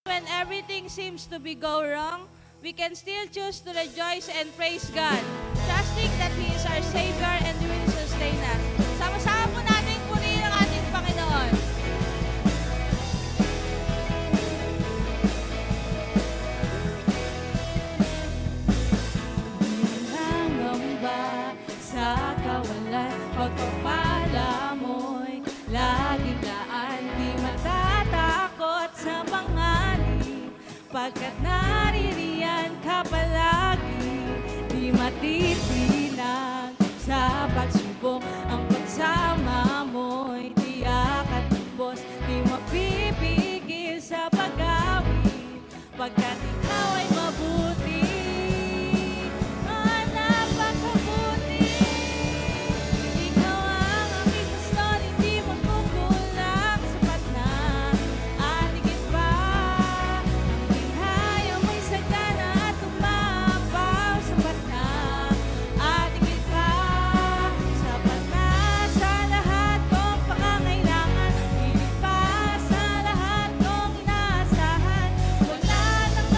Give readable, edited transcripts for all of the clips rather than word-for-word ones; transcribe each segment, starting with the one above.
When everything seems to be go wrong, we can still choose to rejoice and praise God, trusting that He is our Savior and will sustain us. Sama-sama po natin purihin ang ating Panginoon. Nangamba sa kawalan, pagpapala mo'y laging daan, di matatakot sa panganib, pagkat naririyan ka palagi, di matitilang sa pagsubok, ang pagsama mo'y tiyak at tubos, di mapipigil sa pag-awit, pagkat ikaw ay mabuti. Napakabuti. Ikaw ang aking pastor, hindi magkukulang, sapat na at higit pa. Ang bihaya mo'y sagana at umapaw, sapat na at higit pa. Sapat na sa lahat kong pangangailangan, higit pa sa lahat kong inaasahan. Wala nang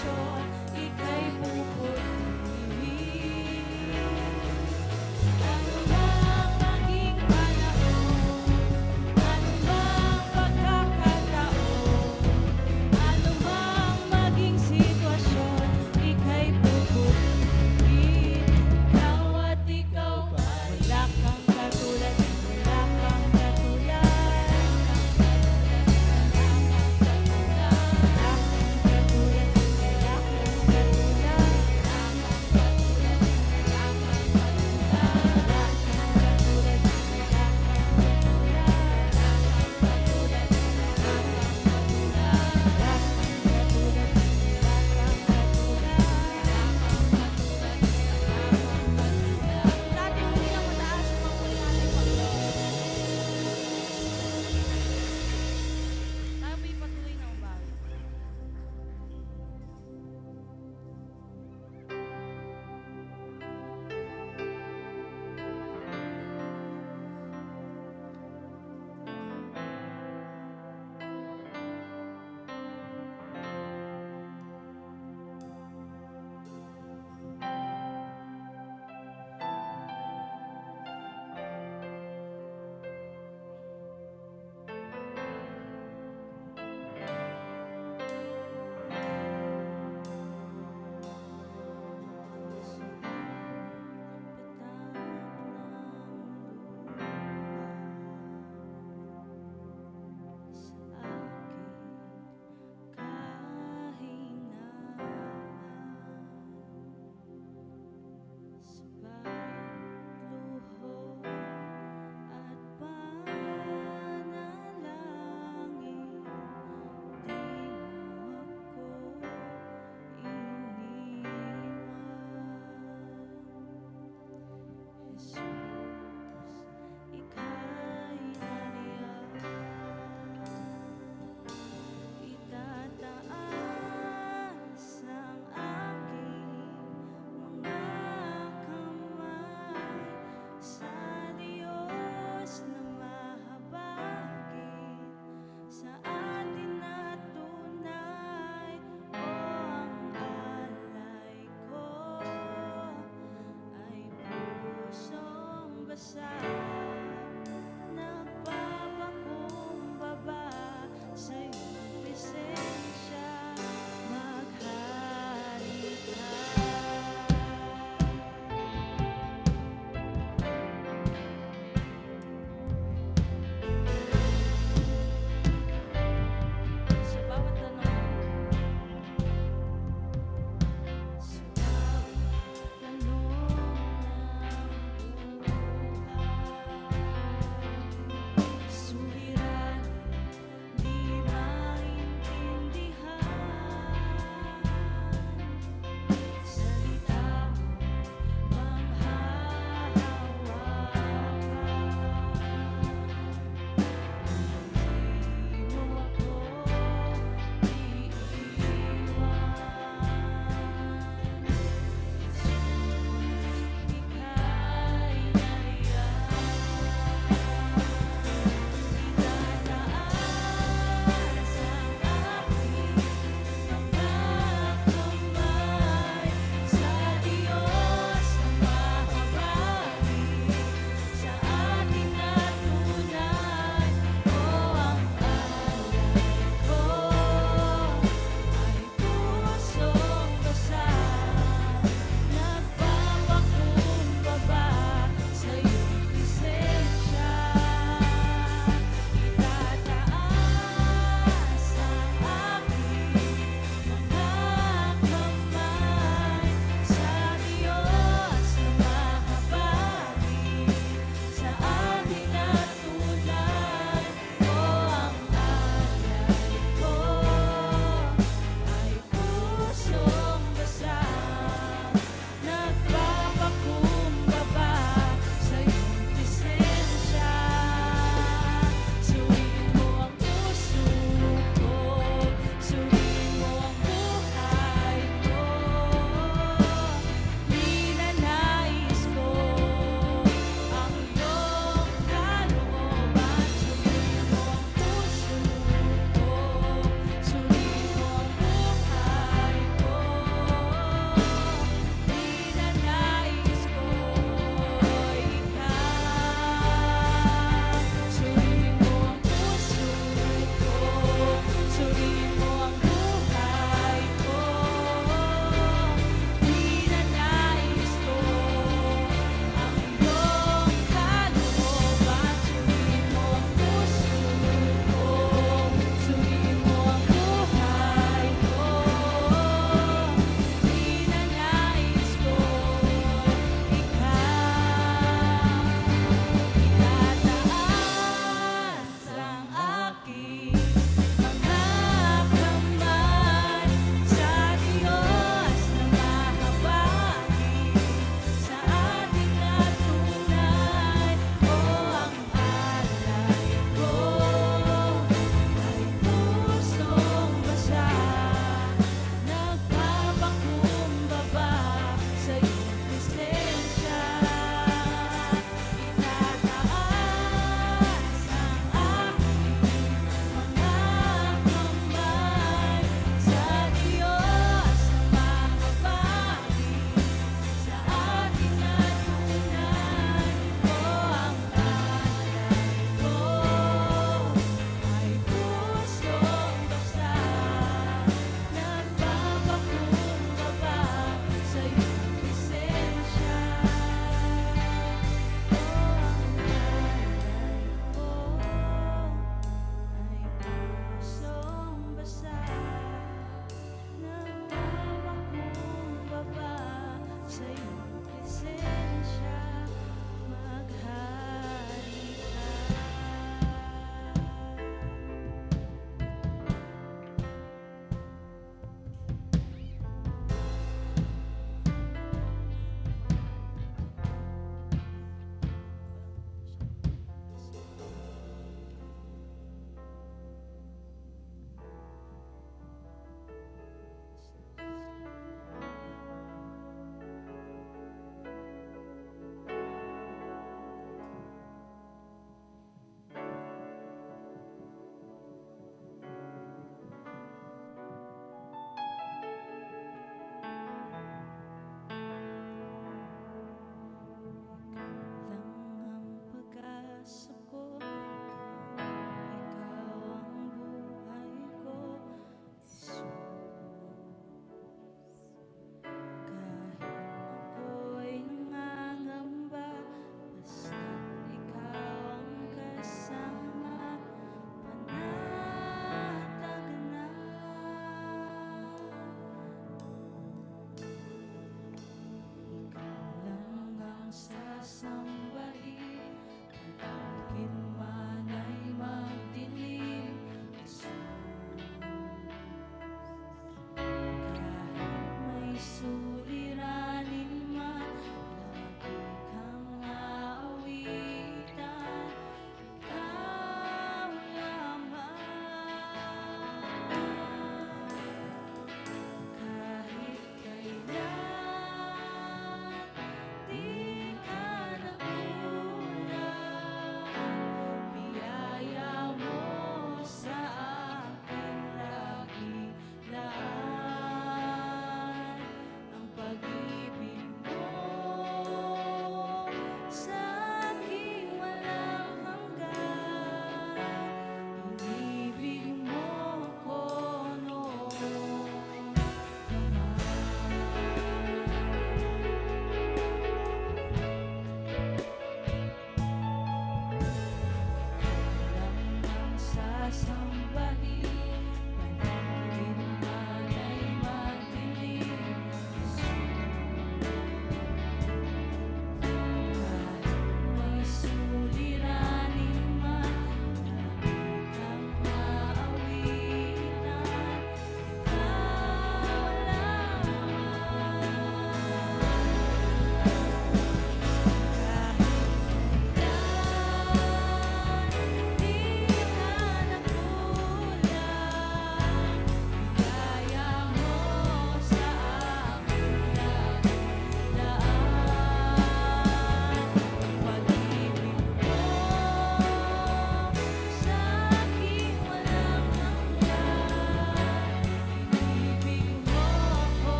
sitwasyon, ika'y pupurihin. Ano mang maging panahon, ano mang pagkakataon, ano mang maging sitwasyon, ika'y pupurihin. Ikaw at ikaw ay wala kang katulad, wala kang katulad. Wala kang katulad, wala kang katulad, wala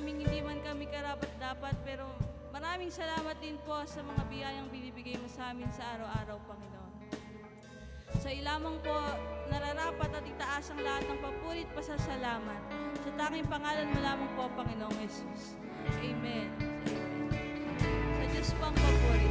namin hindi man kami karapat-dapat, pero maraming salamat din po sa mga biyayang binibigay mo sa amin sa araw-araw, Panginoon. Sa ilamang po, nararapat at itaas ang lahat ng papurit pasasalamat. Sa tanging pangalan mo lamang po, Panginoong Jesus. Amen. Sa Diyos po ang papurit.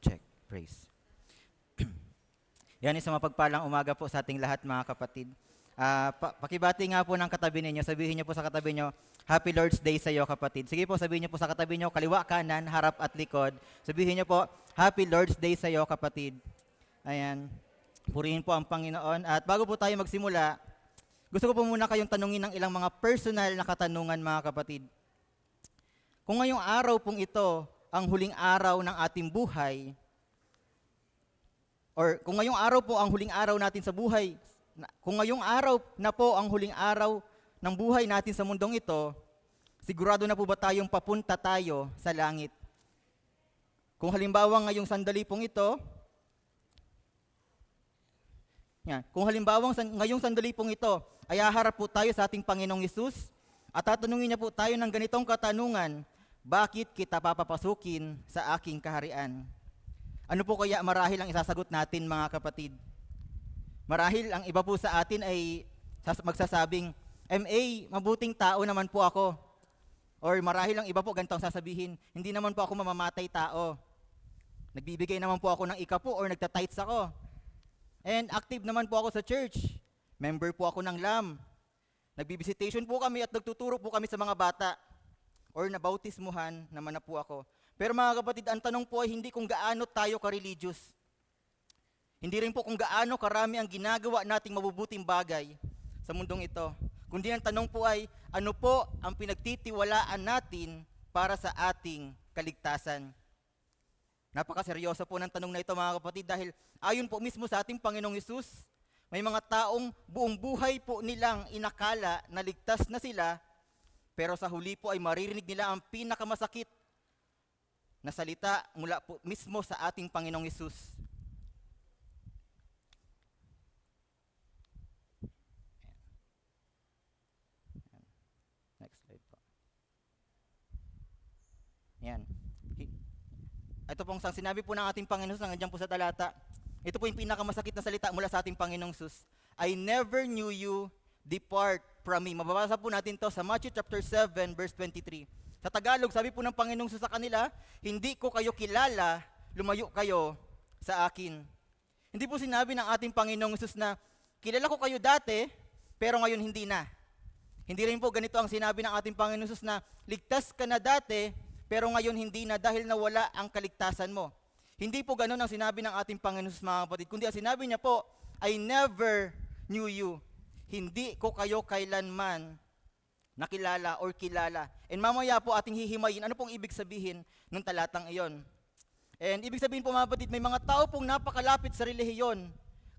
Check. Praise. Yan, isang mapagpalang umaga po sa ating lahat, mga kapatid. Pakibati nga po ng katabi ninyo. Sabihin niyo po sa katabi niyo, Happy Lord's Day sa iyo, kapatid. Sige po, sabihin niyo po sa katabi niyo, kaliwa, kanan, harap at likod. Sabihin niyo po, Happy Lord's Day sa iyo, kapatid. Ayan. Purihin po ang Panginoon. At bago po tayo magsimula, gusto ko po muna kayong tanungin ng ilang mga personal na katanungan, mga kapatid. Kung ngayong araw pong ito, ang huling araw ng ating buhay, or kung ngayong araw po ang huling araw natin sa buhay, kung ngayong araw na po ang huling araw ng buhay natin sa mundong ito, sigurado na po ba tayong papunta tayo sa langit? Kung halimbawa ngayong sandali pong ito, kung halimbawa ngayong sandali pong ito, ay haharap po tayo sa ating Panginoong Hesus, at tatanungin niya po tayo ng ganitong katanungan, bakit kita papapasukin sa aking kaharian? Ano po kaya marahil ang isasagot natin, mga kapatid? Marahil ang iba po sa atin ay magsasabing, MA, mabuting tao naman po ako. Or marahil ang iba po ganito ang sasabihin, hindi naman po ako mamamatay tao. Nagbibigay naman po ako ng ikapo or nagtatights ako. And active naman po ako sa church. Member po ako ng LAM. Nagbibisitation po kami at nagtuturo po kami sa mga bata. Or nabautismuhan naman na po ako. Pero mga kapatid, ang tanong po ay hindi kung gaano tayo ka-religious. Hindi rin po kung gaano karami ang ginagawa nating mabubuting bagay sa mundong ito. Kundi ang tanong po ay, ano po ang pinagtitiwalaan natin para sa ating kaligtasan? Napakaseryoso po ng tanong na ito, mga kapatid, dahil ayon po mismo sa ating Panginoong Hesus, may mga taong buong buhay po nilang inakala na ligtas na sila, pero sa huli po ay maririnig nila ang pinakamasakit na salita mula po mismo sa ating Panginoong Hesus. Next slide po. Yan. Ito pong sinabi po ng ating Panginoon Hesus, nandiyan po sa talata. Ito po yung pinakamasakit na salita mula sa ating Panginoong Hesus. I never knew you, depart from me. Mababasa po natin to sa Matthew chapter 7 verse 23. Sa Tagalog, sabi po ng Panginoong Hesus sa kanila, hindi ko kayo kilala, lumayo kayo sa akin. Hindi po sinabi ng ating Panginoong Hesus na kilala ko kayo dati, pero ngayon hindi na. Hindi rin po ganito ang sinabi ng ating Panginoong Hesus na ligtas ka na dati, pero ngayon hindi na dahil nawala ang kaligtasan mo. Hindi po ganun ang sinabi ng ating Panginoon Hesus, mga kapatid, kundi ang sinabi niya po, I never knew you. Hindi ko kayo kailanman nakilala or kilala. And mamaya po ating hihimayin, ano pong ibig sabihin ng talatang iyon. And ibig sabihin po, mga kapatid, may mga tao pong napakalapit sa relihiyon,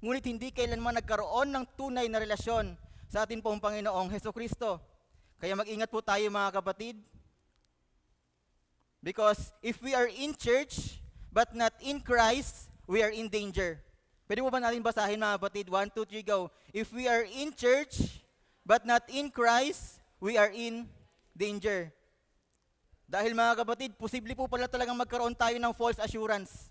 ngunit hindi kailanman nagkaroon ng tunay na relasyon sa ating pong Panginoong Hesukristo. Kaya mag-ingat po tayo, mga kapatid. Because if we are in church, but not in Christ, we are in danger. Pwede mo ba natin basahin, mga kapatid? 1, 2, 3, go. If we are in church, but not in Christ, we are in danger. Dahil, mga kapatid, posible po pala talagang magkaroon tayo ng false assurance.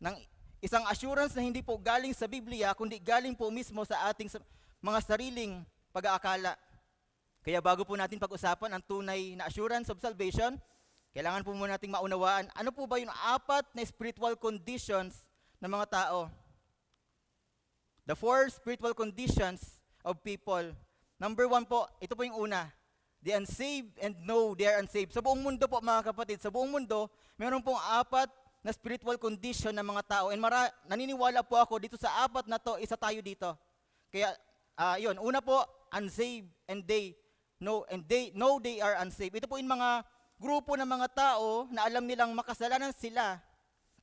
Ng isang assurance na hindi po galing sa Biblia, kundi galing po mismo sa ating mga sariling pag-aakala. Kaya bago po natin pag-usapan ang tunay na assurance of salvation, kailangan po muna nating maunawaan, ano po ba yung 4 na spiritual conditions ng mga tao? The 4 spiritual conditions of people. Number 1 po, ito po yung una. The unsaved and know they are unsaved. Sa buong mundo po, mga kapatid, sa buong mundo, meron pong 4 na spiritual condition ng mga tao. And naniniwala po ako dito sa 4 na to, isa tayo dito. Kaya, yun, una po, unsaved and they know and they know they are unsaved. Ito po yung mga grupo ng mga tao na alam nilang makasalanan sila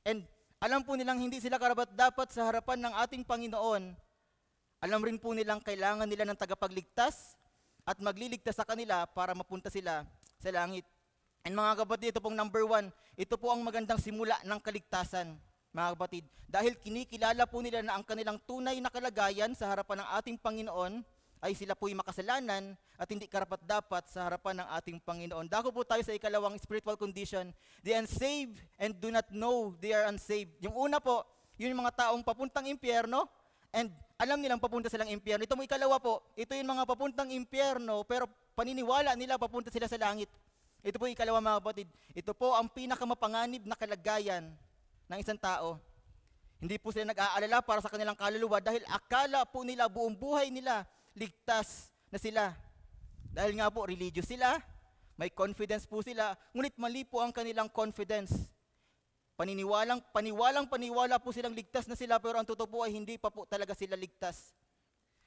and alam po nilang hindi sila karapat-dapat sa harapan ng ating Panginoon. Alam rin po nilang kailangan nila ng tagapagligtas at magliligtas sa kanila para mapunta sila sa langit. And mga kapatid, ito pong number 1, ito po ang magandang simula ng kaligtasan, mga kapatid. Dahil kinikilala po nila na ang kanilang tunay na kalagayan sa harapan ng ating Panginoon ay sila po'y makasalanan at hindi karapat-dapat sa harapan ng ating Panginoon. Dako po tayo sa ikalawang spiritual condition, the unsaved and do not know they are unsaved. Yung una po, yun yung mga taong papuntang impyerno and alam nilang papunta silang impyerno. Ito mo ikalawa po, ito yung mga papuntang impyerno pero paniniwala nila papunta sila sa langit. Ito po yung ikalawa, mga kapatid. Ito po ang pinakamapanganib na kalagayan ng isang tao. Hindi po sila nag-aalala para sa kanilang kaluluwa dahil akala po nila buong buhay nila ligtas na sila. Dahil nga po, religious sila, may confidence po sila, ngunit mali po ang kanilang confidence. Paniwalang-paniwala po silang ligtas na sila, pero ang totoo po ay hindi pa po talaga sila ligtas.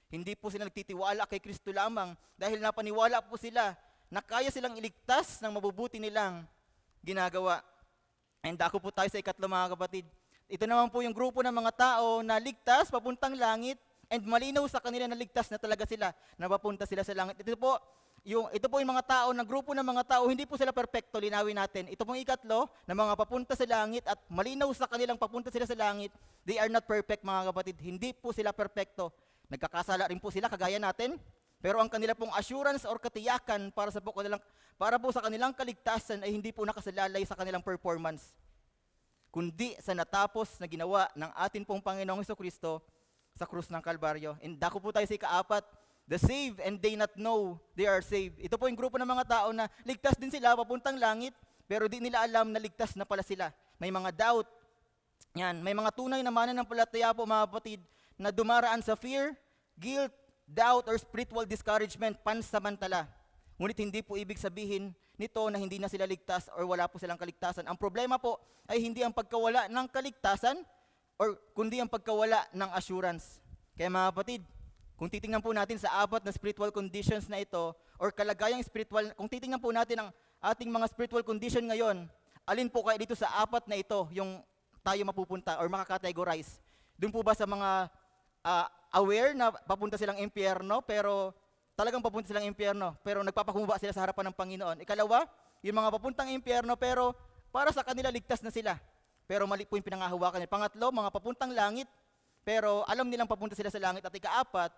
Hindi po sila nagtitiwala kay Kristo lamang, dahil napaniwala po sila na kaya silang iligtas ng mabubuti nilang ginagawa. And ako po tayo sa ikatlo, mga kapatid. Ito naman po yung grupo ng mga tao na ligtas, papuntang langit, and malinaw sa kanila na ligtas na talaga sila, na papunta sila sa langit. Ito po yung mga tao, na grupo ng mga tao, hindi po sila perfecto, linawin natin. Ito pong ikatlo, na mga papunta sa langit at malinaw sa kanilang papunta sila sa langit, they are not perfect, mga kapatid. Hindi po sila perfecto. Nagkakasala rin po sila, kagaya natin. Pero ang kanila pong assurance or katiyakan para po sa kanilang kaligtasan ay hindi po nakasalalay sa kanilang performance, kundi sa natapos na ginawa ng atin pong Panginoong Jesucristo sa krus ng Kalbaryo. And dako po tayo sa ikaapat, the saved and they not know they are saved. Ito po yung grupo ng mga tao na ligtas din sila, papuntang langit, pero di nila alam na ligtas na pala sila. May mga doubt. Yan, may mga tunay na mananampalataya po, mga kapatid, na dumaraan sa fear, guilt, doubt, or spiritual discouragement pansamantala. Ngunit hindi po ibig sabihin nito na hindi na sila ligtas or wala po silang kaligtasan. Ang problema po ay hindi ang pagkawala ng kaligtasan, kundi ang pagkawala ng assurance. Kaya mga kapatid, kung titingnan po natin sa apat na spiritual conditions na ito, or kalagayang spiritual, kung titingnan po natin ang ating mga spiritual condition ngayon, alin po kaya dito sa apat na ito yung tayo mapupunta or makakategorize? Doon po ba sa mga aware na papunta silang impyerno, pero talagang papunta silang impyerno, pero nagpapakumbaba sila sa harapan ng Panginoon? Ikalawa, yung mga papuntang impyerno, pero para sa kanila ligtas na sila, pero mali po yung pinangahawakan nila. Pangatlo, mga papuntang langit, pero alam nilang papunta sila sa langit. At ikaapat,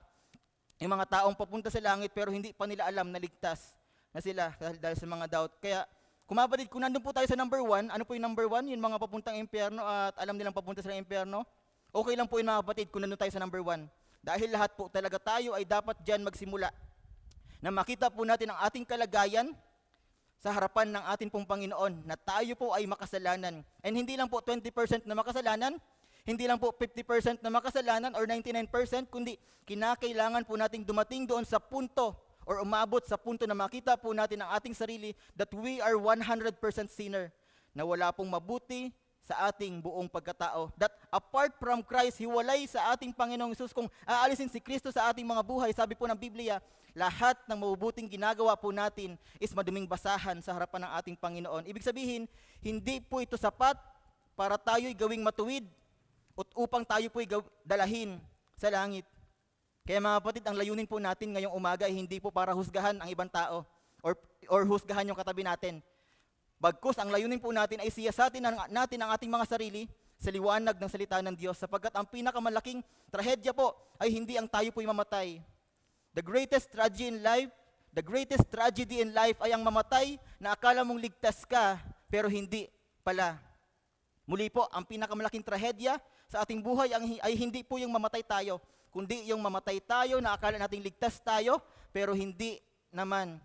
yung mga taong papunta sa langit, pero hindi pa nila alam na ligtas na sila dahil sa mga doubt. Kaya, kumapatid, kung nandun po tayo sa number 1, ano po yung number 1? Yung mga papuntang impyerno at alam nilang papunta sa impyerno. Okay lang po yun, mga kapatid, kung nandun tayo sa number 1. Dahil lahat po talaga tayo ay dapat dyan magsimula. Na makita po natin ang ating kalagayan sa harapan ng ating pong Panginoon, na tayo po ay makasalanan. And hindi lang po 20% na makasalanan, hindi lang po 50% na makasalanan or 99%, kundi kinakailangan po nating dumating doon sa punto or umabot sa punto na makita po natin ang ating sarili that we are 100% sinner, na wala pong mabuti sa ating buong pagkatao. That apart from Christ, hiwalay sa ating Panginoong Hesus. Kung aalisin si Kristo sa ating mga buhay, sabi po ng Biblia, lahat ng mabubuting ginagawa po natin is maduming basahan sa harapan ng ating Panginoon. Ibig sabihin, hindi po ito sapat para tayo'y gawing matuwid at upang tayo po'y dalahin sa langit. Kaya mga kapatid, ang layunin po natin ngayong umaga ay hindi po para husgahan ang ibang tao or husgahan yung katabi natin. Bagkus, ang layunin po natin ay siyasatin natin ang ating mga sarili sa liwanag ng salita ng Diyos, sapagkat ang pinakamalaking trahedya po ay hindi ang tayo po'y mamatay. The greatest tragedy in life ay ang mamatay na akala mong ligtas ka, pero hindi pala. Muli po, ang pinakamalaking trahedya sa ating buhay ay hindi po yung mamatay tayo, kundi yung mamatay tayo na akala nating ligtas tayo, pero hindi naman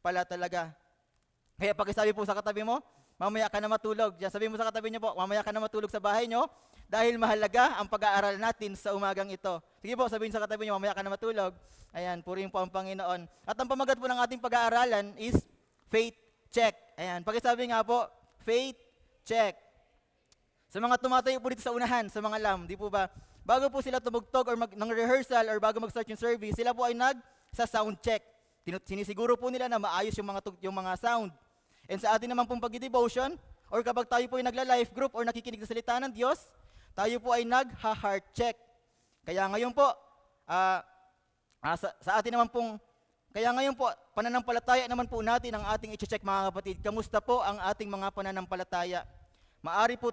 pala talaga. Kaya pakisabi po sa katabi mo, mamaya ka na matulog. Diyan, sabi mo sa katabi niyo po, mamaya ka na matulog sa bahay niyo, dahil mahalaga ang pag-aaral natin sa umagang ito. Sige po, sabihin sa katabi niyo, mamaya ka na matulog. Ayan, purihin po ang Panginoon. At ang pamagat po ng ating pag-aaralan is faith check. Ayan, pakisabi nga po, faith check. Sa mga tumatayo po dito sa unahan, sa mga lam, di po ba? Bago po sila tumugtog or ng rehearsal or bago mag-start yung service, sila po ay sa sound check. Sinisiguro po nila na maayos yung mga sound. And sa atin naman pong pag-devotion, or kapag tayo po ay nagla-life group or nakikinig sa salita ng Diyos, tayo po ay nag-heart check. Kaya ngayon po, sa atin naman pong, kaya ngayon po, pananampalataya naman po natin ang ating i-check mga kapatid. Kamusta po ang ating mga pananampalataya? Maari po,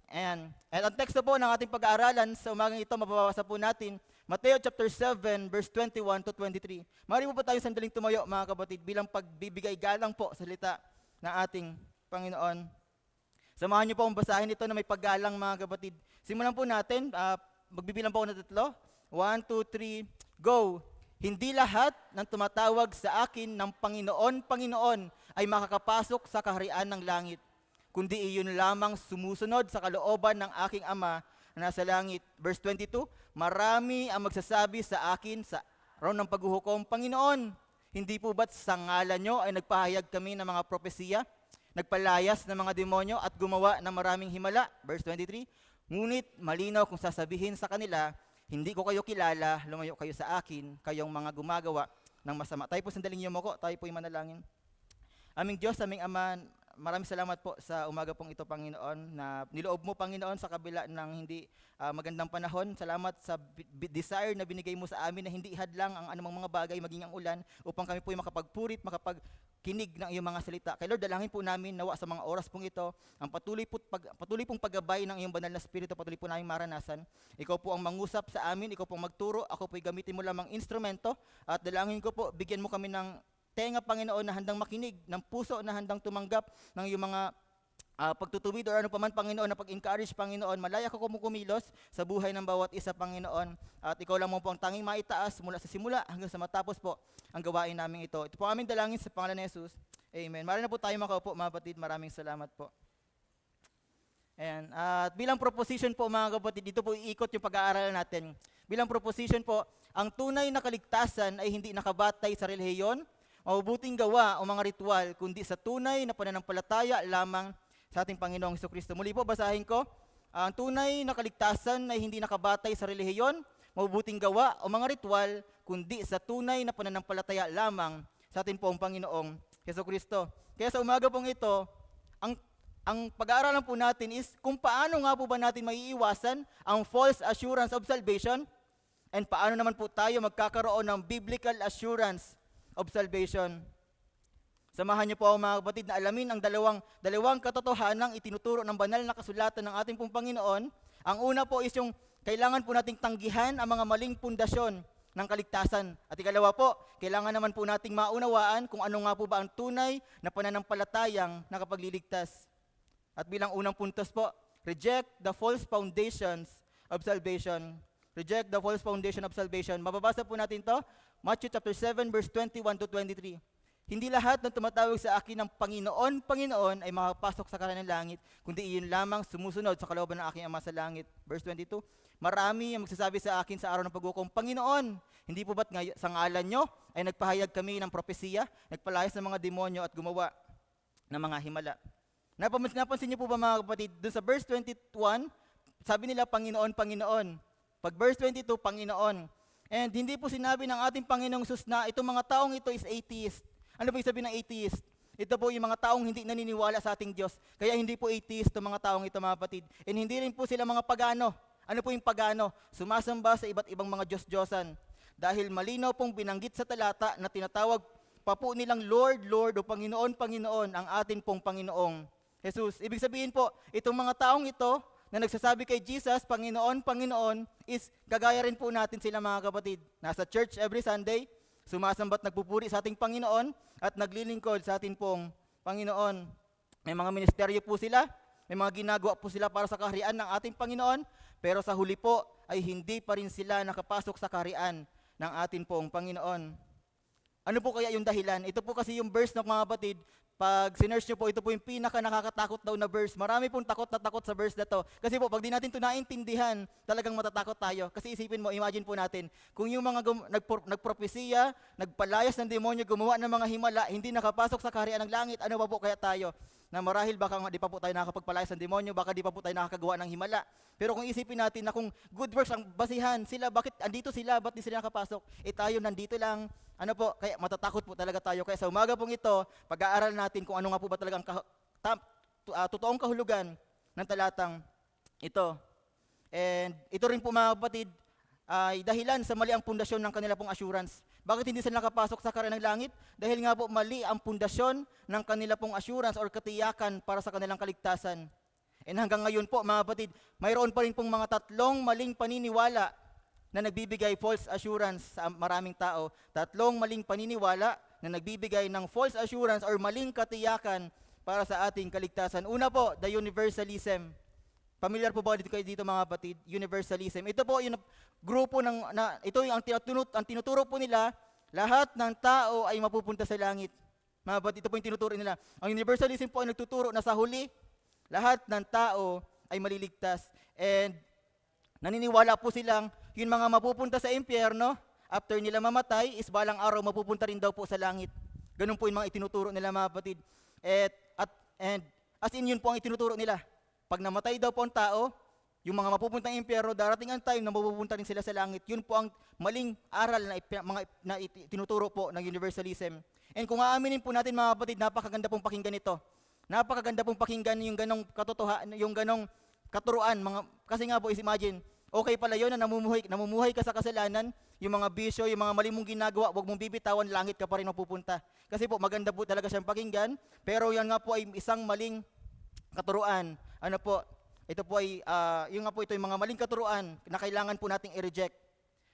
and ang teksto po ng ating pag-aaralan sa umagang ito, mababasa po natin, Mateo chapter 7, verse 21 to 23. Maari po tayo sandaling tumayo mga kapatid bilang pagbibigay galang po sa salita ng ating Panginoon. Samahan niyo po akong basahin ito na may paggalang mga kapatid. Simulan po natin, magbibilang po ako ng 3. 1, 2, 3, go! Hindi lahat ng tumatawag sa akin ng Panginoon, Panginoon ay makakapasok sa kaharian ng langit, kundi iyon lamang sumusunod sa kalooban ng aking Ama na nasa langit. Verse 22, marami ang magsasabi sa akin sa araw ng paghuhukom, Panginoon, hindi po ba't sa ngalan nyo ay nagpahayag kami ng mga propesiya, nagpalayas ng mga demonyo at gumawa ng maraming himala? Verse 23, ngunit malinaw kung sasabihin sa kanila, hindi ko kayo kilala, lumayo kayo sa akin, kayong mga gumagawa ng masama. Tayo po sandaling yumuko, tayo po manalangin. Aming Diyos, aming Ama, maraming salamat po sa umaga pong ito, Panginoon, na niloob mo, Panginoon, sa kabila ng hindi magandang panahon. Salamat sa desire na binigay mo sa amin na hindi hadlang ang anumang mga bagay, maging ang ulan, upang kami po ay makapagpurit, makapagkinig ng iyong mga salita. Kay Lord, dalangin po namin, nawa sa mga oras pong ito, ang patuloy pong paggabay ng iyong banal na Espiritu, patuloy po namin maranasan. Ikaw po ang mangusap sa amin, ikaw po ang magturo, ako po ay gamitin mo lamang instrumento, at dalangin ko po, bigyan mo kami ng tenga, Panginoon, na handang makinig, ng puso na handang tumanggap ng iyong mga pagtutuwid or ano paman, Panginoon, na pag-encourage, Panginoon. Malaya ka kumukumilos sa buhay ng bawat isa, Panginoon. At ikaw lang mo po ang tanging maitaas mula sa simula hanggang sa matapos po ang gawain namin ito. Ito po aming dalangin sa pangalan ni Jesus. Amen. Mari na po tayo makaupo, mga kapatid. Maraming salamat po. Ayan. At bilang proposition po, mga kapatid, dito po iikot yung pag-aaral natin. Bilang proposition po, ang tunay na kaligtasan ay hindi nakabatay sa relihiyon, mabubuting gawa o mga ritual, kundi sa tunay na pananampalataya lamang sa ating Panginoong Jesucristo. Muli po, basahin ko. Ang tunay na kaligtasan ay hindi nakabatay sa relihiyon, mabubuting gawa o mga ritual, kundi sa tunay na pananampalataya lamang sa ating pong Panginoong Jesucristo. Kaya sa umaga pong ito, ang pag-aaralan po natin is kung paano nga po ba natin maiiwasan ang false assurance of salvation, and paano naman po tayo magkakaroon ng biblical assurance of salvation. Samahan niyo po ako, mga kapatid, na alamin ang dalawang katotohanang itinuturo ng banal na kasulatan ng ating pong Panginoon. Ang una po is yung kailangan po nating tanggihan ang mga maling pundasyon ng kaligtasan. At ikalawa po, kailangan naman po nating maunawaan kung ano nga po ba ang tunay na pananampalatayang nakapagliligtas. At bilang unang puntos po, reject the false foundations of salvation. Reject the false foundation of salvation. Mababasa po natin to, Matthew chapter 7 verse 21 to 23. Hindi lahat ng tumatawag sa akin ng Panginoon, Panginoon ay makapasok sa kaharian ng langit, kundi iyon lamang sumusunod sa kalooban ng aking Ama sa langit. Verse 22, marami ang magsasabi sa akin sa araw ng paghukom, Panginoon, hindi po ba't sa ngalan nyo ay nagpahayag kami ng propesiya, nagpalayas ng mga demonyo at gumawa ng mga himala? Napansin niyo po ba, mga kapatid, doon sa verse 21, sabi nila Panginoon, Panginoon. Pag verse 22, Panginoon. And hindi po sinabi ng ating Panginoong Sus na itong mga taong ito is atheist. Ano po yung sabi ng atheist? Ito po yung mga taong hindi naniniwala sa ating Diyos. Kaya hindi po atheist itong mga taong ito, mga kapatid. And hindi rin po sila mga pagano. Ano po yung pagano? Sumasamba sa iba't ibang mga Diyos-Diyosan. Dahil malinaw pong binanggit sa talata na tinatawag pa po nilang Lord, Lord o Panginoon, Panginoon ang atin pong Panginoong Jesus. Ibig sabihin po, itong mga taong ito na nagsasabi kay Jesus, Panginoon, Panginoon, is kagaya rin po natin sila, mga kapatid. Nasa church every Sunday, sumasambat, nagpupuri sa ating Panginoon at naglilingkod sa ating pong Panginoon. May mga ministeryo po sila, may mga ginagawa po sila para sa kaharian ng ating Panginoon, pero sa huli po ay hindi pa rin sila nakapasok sa kaharian ng ating pong Panginoon. Ano po kaya yung dahilan? Ito po kasi yung verse ng mga kapatid. Pag sinerge nyo po, ito po yung pinaka nakakatakot daw na verse. Marami pong takot na takot sa verse na to. Kasi po, pag di natin ito naintindihan, talagang matatakot tayo. Kasi isipin mo, imagine po natin, kung yung mga nagpropesiya, nagpalayas ng demonyo, gumawa ng mga himala, hindi nakapasok sa kaharian ng langit, ano pa po kaya tayo? Na marahil baka di pa po tayo nakakapagpalayas ng demonyo, baka di pa po tayo nakakagawa ng himala. Pero kung isipin natin na kung good works ang basihan, sila, bakit andito sila, ba't di sila nakapasok? Tayo nandito lang, kaya matatakot po talaga tayo. Kaya sa umaga pong ito, pag-aaral natin kung ano nga po ba talagang totoong kahulugan ng talatang ito. And ito rin po mga kapatid, ay dahilan sa mali ang pundasyon ng kanila pong assurance. Bakit hindi sila nakapasok sa karayaan ng langit? Dahil nga po mali ang pundasyon ng kanila pong assurance or katiyakan para sa kanilang kaligtasan. And hanggang ngayon po mga kapatid, mayroon pa rin pong mga tatlong maling paniniwala na nagbibigay false assurance sa maraming tao. Tatlong maling paniniwala na nagbibigay ng false assurance or maling katiyakan para sa ating kaligtasan. Una po, the universalism. Familiar po ba dito mga kapatid? Universalism. Ito po yung grupo ito yung ang tinuturo po nila, lahat ng tao ay mapupunta sa langit. Mga kapatid, ito po yung tinuturo nila. Ang universalism po ay nagtuturo na sa huli, lahat ng tao ay maliligtas. And naniniwala po silang yung mga mapupunta sa impyerno, after nila mamatay, is balang araw mapupunta rin daw po sa langit. Ganun po yung mga itinuturo nila mga kapatid. And as in yun po ang itinuturo nila. Pag namatay daw po ang tao, yung mga mapupuntang impyerno, darating ang time na mapupunta rin sila sa langit. Yun po ang maling aral na tinuturo po ng universalism. And kung aaminin po natin mga kapatid, napakaganda pong pakinggan ito. Napakaganda pong pakinggan yung ganong katotohanan, yung ganong katuruan. Kasi nga po, imagine, okay pala yun na namumuhay ka sa kasalanan, yung mga bisyo, yung mga mali mong ginagawa, huwag mong bibitawan, langit ka pa rin mapupunta. Kasi po, maganda po talaga siyang pakinggan, pero yan nga po ay isang maling katuruan. Ito po ay, yung mga maling katuruan na kailangan po nating i-reject.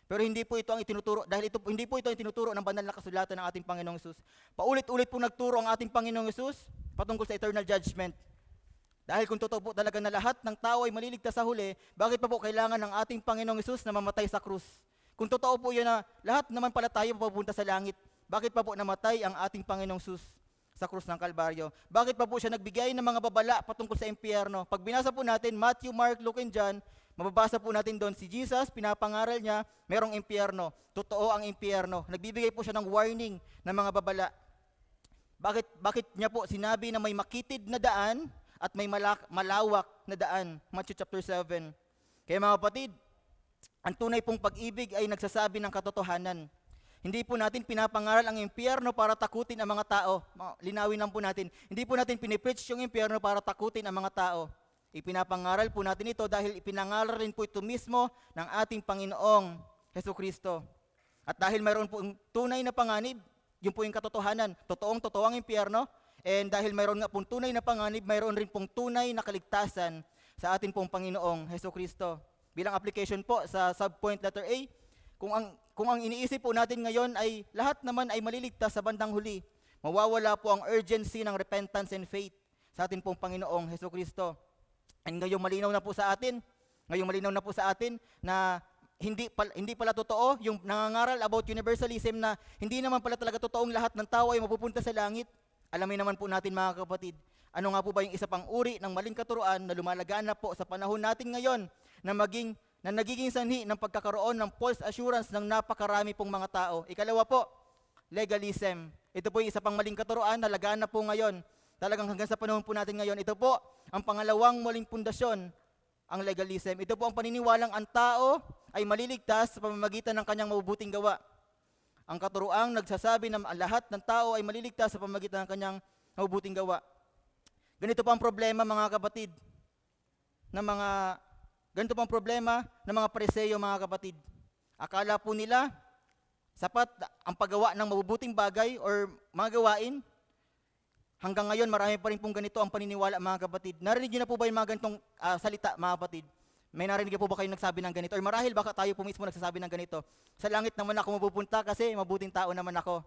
Pero hindi po ito ang itinuturo, hindi po ito ang itinuturo ng banal na kasulatan ng ating Panginoong Hesus. Paulit-ulit po nagturo ang ating Panginoong Hesus patungkol sa eternal judgment. Dahil kung totoo po talaga na lahat ng tao ay maliligtas sa huli, bakit pa po kailangan ng ating Panginoong Hesus na mamatay sa krus? Kung totoo po yun na lahat naman pala tayo papunta sa langit, bakit pa po namatay ang ating Panginoong Hesus sa krus ng Kalbaryo? Bakit pa po siya nagbigay ng mga babala patungkol sa impyerno? Pag binasa po natin Matthew, Mark, Luke, and John, mababasa po natin doon si Jesus, pinapangaral niya, merong impyerno. Totoo ang impyerno. Nagbibigay po siya ng warning ng mga babala. Bakit niya po sinabi na may makitid na daan at may malawak na daan? Matthew chapter 7. Kaya mga kapatid, ang tunay pong pag-ibig ay nagsasabi ng katotohanan. Hindi po natin pinapangaral ang impyerno para takutin ang mga tao. Linawin lang po natin. Hindi po natin pinipreach yung impyerno para takutin ang mga tao. Ipinapangaral po natin ito dahil ipinangaral rin po ito mismo ng ating Panginoong Hesukristo. At dahil mayroon po tunay na panganib, yun po yung katotohanan. Totoo ang impyerno. And dahil mayroon nga pong tunay na panganib, mayroon rin pong tunay na kaligtasan sa ating pong Panginoong Hesukristo. Bilang application po sa subpoint letter A, kung ang iniisip po natin ngayon ay lahat naman ay maliligtas sa bandang huli, mawawala po ang urgency ng repentance and faith sa ating pong Panginoong Hesukristo. And ngayong malinaw na po sa atin na hindi pala totoo yung nangangaral about universalism na hindi naman pala talaga totoong lahat ng tao ay mapupunta sa langit. Alamin naman po natin mga kapatid, ano nga po ba yung isa pang uri ng maling katuruan na lumalaganap po sa panahon natin ngayon na nagiging sanhi ng pagkakaroon ng false assurance ng napakarami pong mga tao. Ikalawa po, legalism. Ito po yung isa pang maling katuruan na laganap po ngayon. Talagang hanggang sa panahon po natin ngayon. Ito po ang pangalawang maling pundasyon, ang legalism. Ito po ang paniniwalang ang tao ay maliligtas sa pamamagitan ng kanyang mabubuting gawa. Ang katuruang nagsasabi na lahat ng tao ay maliligtas sa pamamagitan ng kanyang mabubuting gawa. Ganito po ang problema mga kapatid, ganito po ang problema ng mga Pariseo mga kapatid. Akala po nila, sapat ang paggawa ng mabubuting bagay or mga gawain. Hanggang ngayon, marami pa rin pong ganito ang paniniwala mga kapatid. Narinig niyo na po ba yung mga ganitong salita mga kapatid? May narinig po ba kayo nagsabi ng ganito? Or marahil baka tayo po mismo nagsasabi ng ganito. Sa langit naman ako mapupunta kasi mabuting tao naman ako.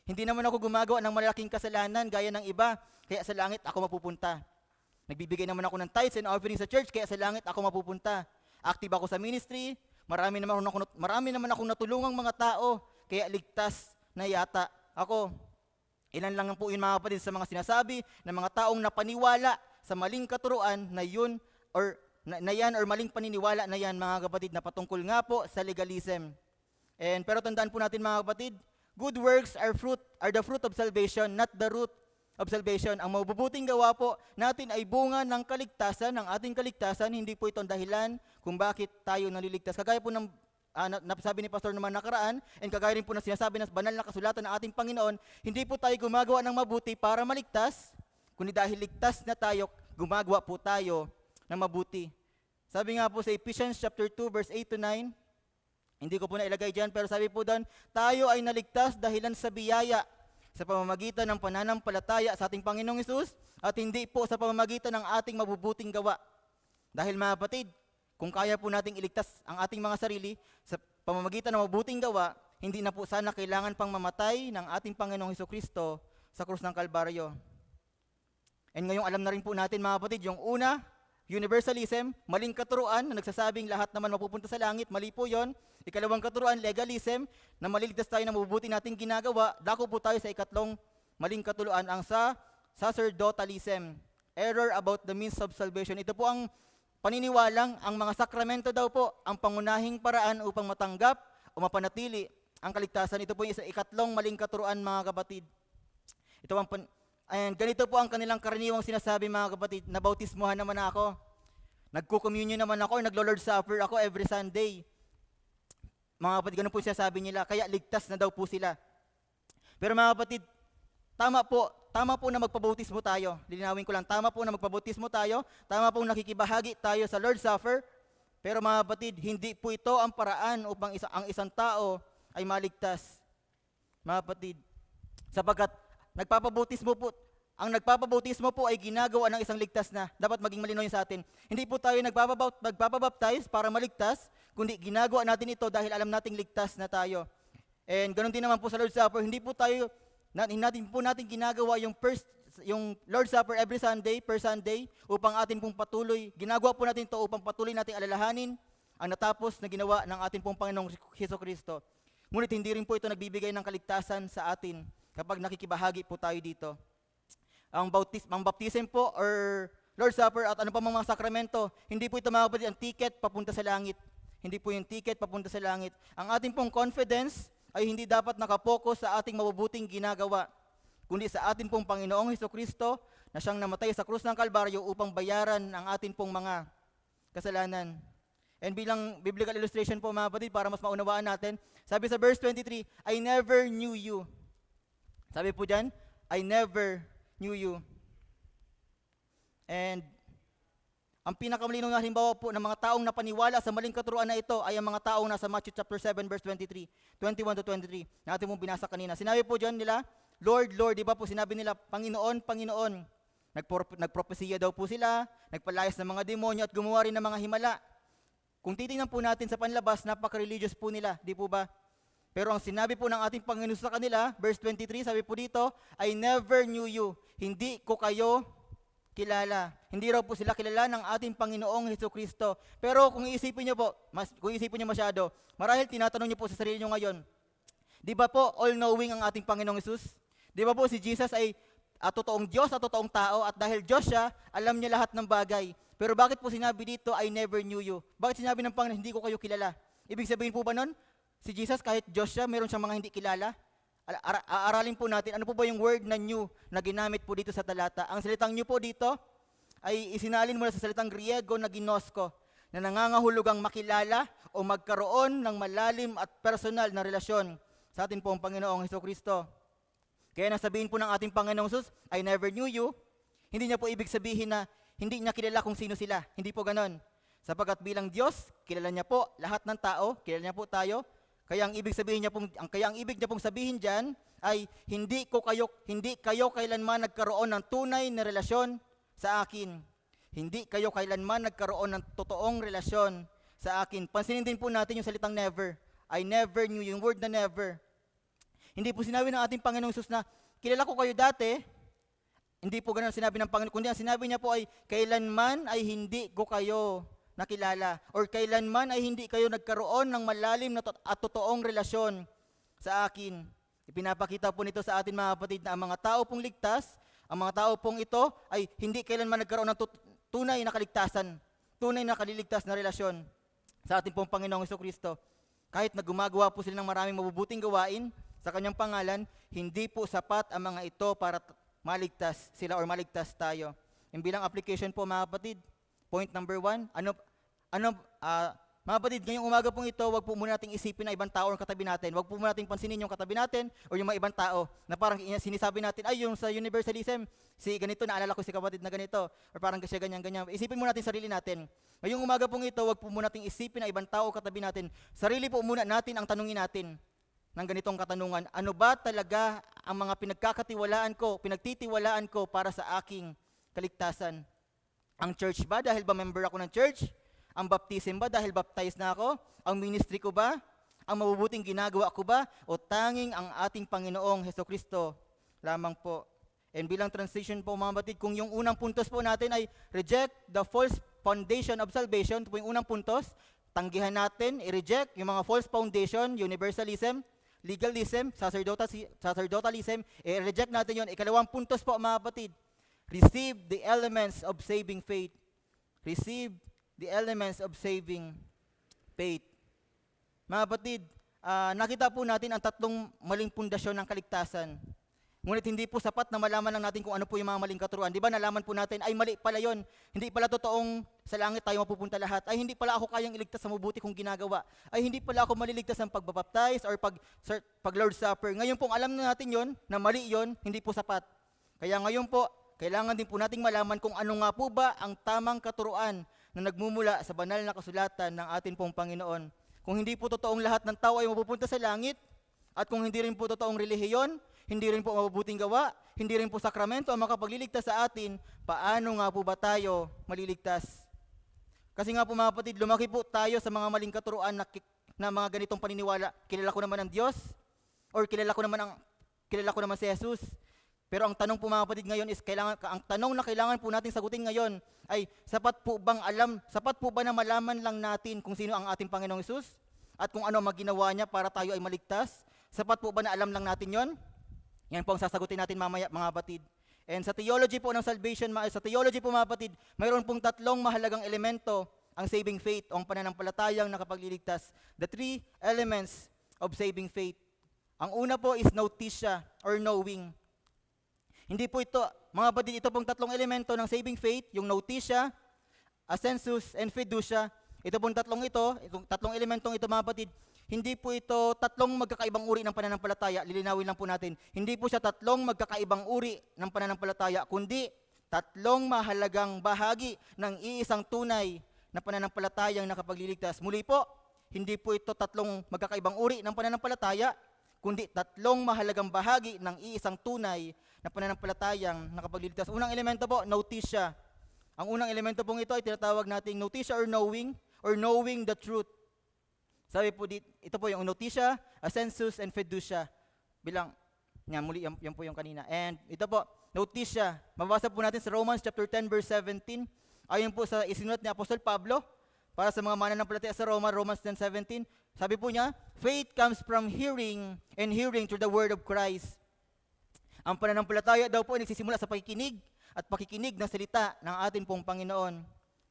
Hindi naman ako gumagawa ng malaking kasalanan gaya ng iba, kaya sa langit ako mapupunta. Nagbibigay naman ako ng tithes and offering sa church, kaya sa langit ako mapupunta. Active ako sa ministry, marami naman akong natulungang mga tao, kaya ligtas na yata ako. Ilan lang po yun mga kapatid sa mga sinasabi ng mga taong napaniwala sa maling katuruan na yun or maling paniniwala na yan mga kapatid na patungkol nga po sa legalism. Pero tandaan po natin mga kapatid, good works are the fruit of salvation, not the root of salvation. Ang mabubuting gawa po natin ay bunga ng kaligtasan, ng ating kaligtasan, hindi po ito ang dahilan kung bakit tayo naliligtas. Kagaya po ng nasabi ni Pastor naman nakaraan, and kagaya rin po na sinasabi ng banal na kasulatan ng ating Panginoon, hindi po tayo gumagawa ng mabuti para maligtas, kundi dahil ligtas na tayo, gumagawa po tayo ng mabuti. Sabi nga po sa Ephesians chapter 2 verse 8 to 9, hindi ko po na ilagay dyan, pero sabi po doon, tayo ay naligtas dahilan sa biyaya sa pamamagitan ng pananampalataya sa ating Panginoong Hesus at hindi po sa pamamagitan ng ating mabubuting gawa. Dahil mga kapatid, kung kaya po nating iligtas ang ating mga sarili sa pamamagitan ng mabuting gawa, hindi na po sana kailangan pang mamatay ng ating Panginoong Hesukristo sa krus ng Kalbaryo. And ngayong alam na rin po natin mga kapatid, yung una, universalism, maling katuruan na nagsasabing lahat naman mapupunta sa langit, mali po yon. Ikalawang katuruan, legalism, na maliligtas tayo na mabubuti nating ginagawa. Dako po tayo sa ikatlong maling katuluan, ang sacerdotalism, error about the means of salvation. Ito po ang paniniwalang ang mga sakramento daw po ang pangunahing paraan upang matanggap o mapanatili ang kaligtasan. Ito po yung ikatlong maling katuruan mga kapatid. And ganito po ang kanilang karaniwang sinasabi mga kapatid, nabautismuhan naman ako, nagko-communion naman ako, naglo-Lord's Supper ako every Sunday. Mga kapatid, ganun po sinasabi nila, kaya ligtas na daw po sila. Pero mga kapatid, tama po na magpabautismo tayo. Lilinawin ko lang, tama po na magpabautismo tayo, tama po nakikibahagi tayo sa Lord's Supper, pero mga kapatid, hindi po ito ang paraan upang ang isang tao ay maligtas. Mga kapatid, sapagkat ang nagpapabautismo po ay ginagawa ng isang ligtas na. Dapat maging malinaw yun sa atin. Hindi po tayo nagpapabaptize para maligtas, kundi ginagawa natin ito dahil alam nating ligtas na tayo. And ganoon din naman po sa Lord's Supper, hindi po natin ginagawa yung Lord's Supper every Sunday, per Sunday, upang atin pong ginagawa po natin ito upang patuloy nating alalahanin ang natapos na ginawa ng ating pong Panginoong Hesukristo. Ngunit hindi rin po ito nagbibigay ng kaligtasan sa atin kapag nakikibahagi po tayo dito. Ang baptism po or Lord's Supper at ano pa mga sakramento, hindi po ito mga kapatid ang ticket papunta sa langit. Hindi po yung ticket papunta sa langit. Ang ating pong confidence ay hindi dapat nakapokus sa ating mabubuting ginagawa, kundi sa ating pong Panginoong Hesukristo na siyang namatay sa krus ng Kalbaryo upang bayaran ang ating pong mga kasalanan. And bilang biblical illustration po mga kapatid, para mas maunawaan natin, sabi sa verse 23, I never knew you. Sabi po dyan, I never knew you. And ang pinakamalinaw na halimbawa po ng mga taong napaniwala sa maling katuruan na ito ay ang mga taong nasa Matthew chapter 7 verse 21 to 23. Na ating mong binasa kanina. Sinabi po dyan nila, Lord, Lord, di ba po sinabi nila, Panginoon, Panginoon. Nagpropesiya daw po sila, nagpalayas ng mga demonyo at gumawa rin ng mga himala. Kung titingnan po natin sa panlabas, napaka-religious po nila, di po ba? Pero ang sinabi po ng ating Panginoon sa kanila, verse 23, sabi po dito, I never knew you. Hindi ko kayo kilala. Hindi raw po sila kilala ng ating Panginoong Hesukristo. Pero kung iisipin niyo masyado, marahil tinatanong niyo po sa sarili niyo ngayon, di ba po all-knowing ang ating Panginoong Hesus? Di ba po si Jesus ay totoong Diyos at totoong tao at dahil Diyos siya, alam niya lahat ng bagay. Pero bakit po sinabi dito, I never knew you? Bakit sinabi ng Panginoon, hindi ko kayo kilala? Ibig sabihin po ba nun, si Jesus kahit Diyos siya, meron siyang mga hindi kilala? Aaralin po natin, ano po ba yung word na new na ginamit po dito sa talata? Ang salitang new po dito ay isinalin mula sa salitang Griego na ginosko, na nangangahulugang makilala o magkaroon ng malalim at personal na relasyon sa ating pong Panginoong Hesukristo. Kaya nasabihin po ng ating Panginoong Hesus, I never knew you, hindi niya po ibig sabihin na hindi niya kilala kung sino sila. Hindi po ganon. Sapagkat bilang Diyos, kilala niya po lahat ng tao, kilala niya po tayo. Kaya ang ibig niya pong sabihin diyan ay hindi kayo kailanman nagkaroon ng tunay na relasyon sa akin. Hindi kayo kailanman nagkaroon ng totoong relasyon sa akin. Pansinin din po natin yung salitang never. I never knew, yung word na never. Hindi po sinabi ng ating Panginoong Hesus na kilala ko kayo dati. Hindi po ganoon sinabi ng Panginoon, kundi ang sinabi niya po ay kailanman ay hindi ko kayo nakilala or kailanman ay hindi kayo nagkaroon ng malalim at totoong relasyon sa akin. Ipinapakita po nito sa atin mga kapatid na ang mga tao pong ligtas, ang mga tao pong ito ay hindi kailanman nagkaroon ng tunay na kaligtasan, tunay na kaliligtas na relasyon sa ating pong Panginoong Hesukristo. Kahit na gumagawa po sila ng maraming mabubuting gawain sa kanyang pangalan, hindi po sapat ang mga ito para maligtas sila or maligtas tayo. Yung bilang application po mga kapatid, point number 1, Mga kapatid, ngayong umaga pong ito, wag po muna nating isipin na ibang tao ang katabi natin. Wag po muna nating pansinin yung katabi natin o yung mga ibang tao na parang sinisabi natin, ay yung sa universalism, si ganito, naalala ko si kapatid na ganito, or parang siya ganyan-ganyan. Isipin muna natin sarili natin. Ngayong umaga pong ito, wag po muna nating isipin na ibang tao o katabi natin. Sarili po muna natin ang tanungin natin ng ganitong katanungan. Ano ba talaga ang mga pinagtitiwalaan ko para sa aking kaligtasan? Ang church ba? Dahil ba member ako ng church? Ang baptism ba dahil baptized na ako? Ang ministry ko ba? Ang mabubuting ginagawa ko ba? O tanging ang ating Panginoong Hesukristo lamang po? And bilang transition po mga batid, kung yung unang puntos po natin ay reject the false foundation of salvation, ito po yung unang puntos, tanggihan natin, i-reject yung mga false foundation, universalism, legalism, sacerdotalism, i-reject natin yun. Ikalawang puntos po mga batid, receive the elements of saving faith. Receive the elements of saving faith. Mga kapatid, nakita po natin ang tatlong maling pundasyon ng kaligtasan. Ngunit hindi po sapat na malaman lang natin kung ano po yung mga maling katuruan. Di ba nalaman po natin, ay mali pala yon. Hindi pala totoong sa langit tayo mapupunta lahat. Ay hindi pala ako kayang iligtas sa mabuti kong ginagawa. Ay hindi pala ako maliligtas ng pagbabaptize or pag Lord's Supper. Ngayon pong alam na natin yon, na mali yon, hindi po sapat. Kaya ngayon po, kailangan din po nating malaman kung ano nga po ba ang tamang katuruan na nagmumula sa banal na kasulatan ng atin pong Panginoon. Kung hindi po totoong lahat ng tao ay mapupunta sa langit, at kung hindi rin po totoong relihiyon, hindi rin po mabubuting gawa, hindi rin po sakramento ang makapagliligtas sa atin, paano nga po ba tayo maliligtas? Kasi nga po mga kapatid, lumaki po tayo sa mga maling katuruan na mga ganitong paniniwala. Kilala ko naman ang Diyos, or kilala ko naman si Jesus. Pero ang tanong po mga kapatid ngayon is, ang tanong na kailangan po natin sagutin ngayon ay, sapat po ba na malaman lang natin kung sino ang ating Panginoong Hesus? At kung ano ang maginawa niya para tayo ay maligtas? Sapat po ba na alam lang natin yon? Yan po ang sasagutin natin mamaya mga kapatid. And sa theology po ng salvation, sa theology po mga kapatid, mayroon pong tatlong mahalagang elemento ang saving faith o ang pananampalatayang nakapagliligtas. The three elements of saving faith. Ang una po is notitia or knowing. Hindi po ito, mga kapatid, ito pong tatlong elemento ng saving faith, yung notitia, assensus, and fiducia. Ito pong itong tatlong elementong ito mga kapatid, hindi po ito tatlong magkakaibang uri ng pananampalataya. Lilinawin lang po natin. Hindi po siya tatlong magkakaibang uri ng pananampalataya, kundi tatlong mahalagang bahagi ng iisang tunay na pananampalatayang nakapagliligtas. Muli po, hindi po ito tatlong magkakaibang uri ng pananampalataya, kundi tatlong mahalagang bahagi ng iisang tunay na pananampalatayang nakapagliligtas. Unang elemento po, notitia. Ang unang elemento pong ito ay tinatawag nating notitia or knowing the truth. Sabi po dito, ito po yung notitia, assensus, and fiducia. Yan po yung kanina. And ito po, notitia. Mabasa po natin sa Romans chapter 10 verse 17. Ayon po sa isinulat ni Apostol Pablo para sa mga mananampalataya sa Romans 10:17. Sabi po niya, faith comes from hearing, and hearing through the word of Christ. Ang pananampalataya daw po ay nagsisimula sa pakikinig ng salita ng atin pong Panginoon.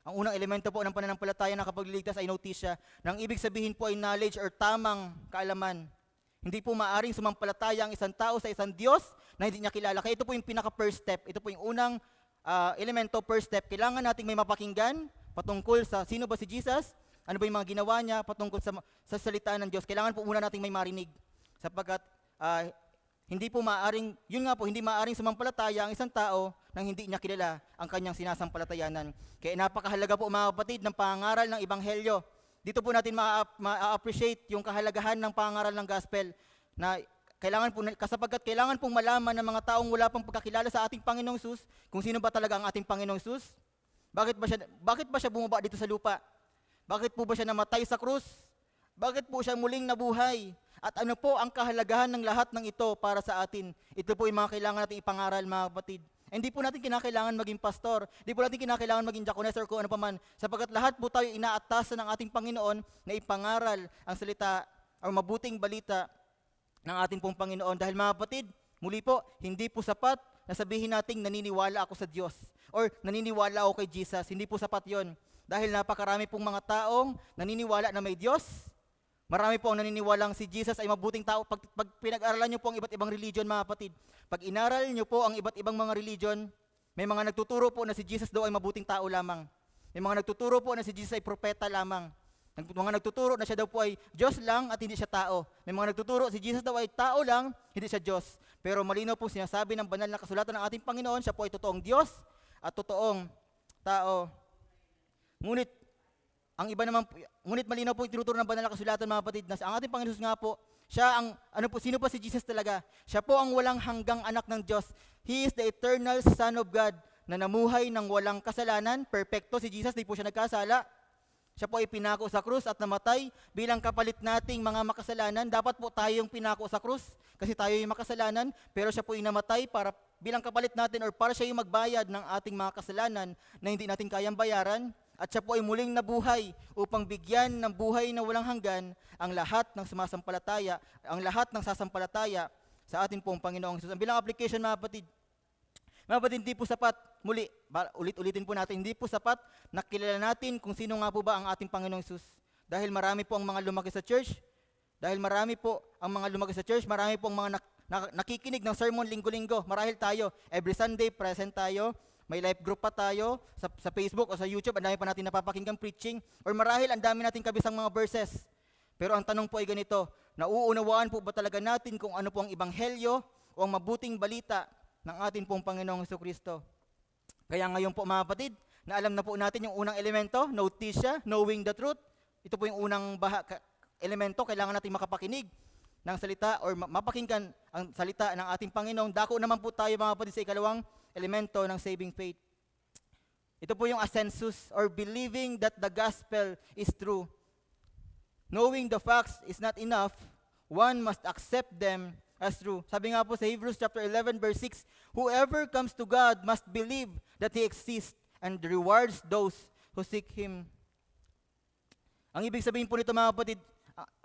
Ang unang elemento po ng pananampalataya na kapagliligtas ay notitia. Nang ibig sabihin po ay knowledge or tamang kaalaman. Hindi po maaring sumampalataya ang isang tao sa isang Diyos na hindi niya kilala. Kaya ito po yung pinaka-first step. Ito po yung unang elemento, first step. Kailangan nating may mapakinggan patungkol sa sino ba si Jesus, ano ba yung mga ginawa niya patungkol sa salita ng Diyos. Kailangan po muna nating may marinig. Sapagkat hindi maaring sumampalataya ang isang tao nang hindi niya kilala ang kanyang sinasampalatayanan. Kaya napakahalaga po mga kapatid ng pangaral ng Ebanghelyo. Dito po natin ma-appreciate yung kahalagahan ng pangaral ng gospel na sapagkat kailangan pong malaman ng mga taong wala pang pagkakilala sa ating Panginoong Hesus kung sino ba talaga ang ating Panginoong Hesus. Bakit ba siya bumaba dito sa lupa? Bakit po ba siya namatay sa krus? Bakit po siya muling nabuhay? At ano po ang kahalagahan ng lahat ng ito para sa atin? Ito po yung mga kailangan natin ipangaral mga kapatid. Hindi po natin kinakailangan maging pastor. Hindi po natin kinakailangan maging diaconess or kung ano paman. Sapagkat lahat po tayo inaatasan ng ating Panginoon na ipangaral ang salita o mabuting balita ng ating pong Panginoon. Dahil mga kapatid, muli po, hindi po sapat na sabihin nating naniniwala ako sa Diyos or naniniwala ako kay Jesus. Hindi po sapat yon. Dahil napakarami pong mga taong naniniwala na may Diyos. Marami po ang naniniwalang si Jesus ay mabuting tao. Pag pinag-aralan nyo po ang iba't ibang religion mga kapatid, pag inaral nyo po ang iba't ibang mga religion, may mga nagtuturo po na si Jesus daw ay mabuting tao lamang. May mga nagtuturo po na si Jesus ay propeta lamang. Mga nagtuturo na siya daw po ay Diyos lang at hindi siya tao. May mga nagtuturo si Jesus daw ay tao lang, hindi siya Diyos. Pero malinaw po sinasabi ng banal na kasulatan ng ating Panginoon, siya po ay totoong Diyos at totoong tao. Ngunit ang iba naman, ngunit malinaw po itinuturo ng banal na kasulatan, mga kapatid, na ang ating Panginoon nga po, siya ang, sino pa si Jesus talaga? Siya po ang walang hanggang anak ng Diyos. He is the eternal Son of God na namuhay ng walang kasalanan. Perfecto si Jesus, di po siya nagkasala. Siya po ay pinako sa krus at namatay bilang kapalit nating mga makasalanan. Dapat po tayo yung pinako sa krus kasi tayo yung makasalanan, pero siya po ay namatay para bilang kapalit natin or para siya yung magbayad ng ating mga kasalanan na hindi natin kayang bayaran. At siya po ay muling nabuhay upang bigyan ng buhay na walang hanggan ang lahat ng sumasampalataya, ang lahat ng sasampalataya sa ating pong Panginoong Hesus. Ang bilang application, mga kapatid, hindi po sapat, ulit-ulitin po natin, hindi po sapat na kilala natin kung sino nga po ba ang ating Panginoong Hesus. Dahil marami po ang mga lumaki sa church, marami po ang mga nakikinig ng sermon linggo-linggo. Marahil tayo, every Sunday present tayo, may life group pa tayo sa Facebook o sa YouTube, ang dami pa natin napapakinggang preaching, or marahil ang dami natin kabisang mga verses. Pero ang tanong po ay ganito, nauunawaan po ba talaga natin kung ano po ang ebanghelyo o ang mabuting balita ng ating pong Panginoong Jesucristo? Kaya ngayon po, mga kapatid, na alam na po natin yung unang elemento, noticia, knowing the truth. Ito po yung unang elemento, kailangan natin makapakinig ng salita or mapakinggan ang salita ng ating Panginoon. Dako naman po tayo, mga kapatid, sa ikalawang elemento ng saving faith. Ito po yung assensus or believing that the gospel is true. Knowing the facts is not enough, one must accept them as true. Sabi nga po sa Hebrews chapter 11 verse 6, whoever comes to God must believe that He exists and rewards those who seek Him. Ang ibig sabihin po nito, mga kapatid,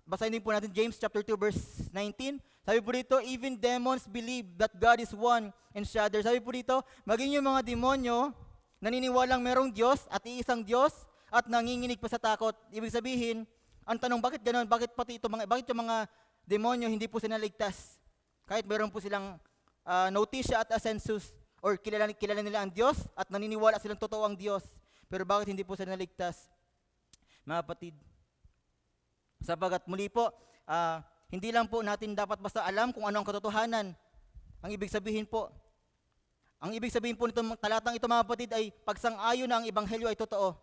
basahin din po natin James chapter 2 verse 19. Sabi po dito, even demons believe that God is one and shudder. Sabi po dito, maging yung mga demonyo naniniwalang merong Diyos at iisang Diyos at nanginginig pa sa takot. Ibig sabihin, ang tanong, bakit ganoon? Bakit yung mga demonyo hindi po sila ligtas? Kahit meron po silang noticia at assensus or kilala nila ang Diyos at naniniwala silang totoo ang Diyos. Pero bakit hindi po sila naligtas? Mga kapatid, sapagat muli po, hindi lang po natin dapat basta alam kung ano ang katotohanan. Ang ibig sabihin po nitong talatang ito, mga kapatid, ay pagsang-ayon na ang ebanghelyo ay totoo.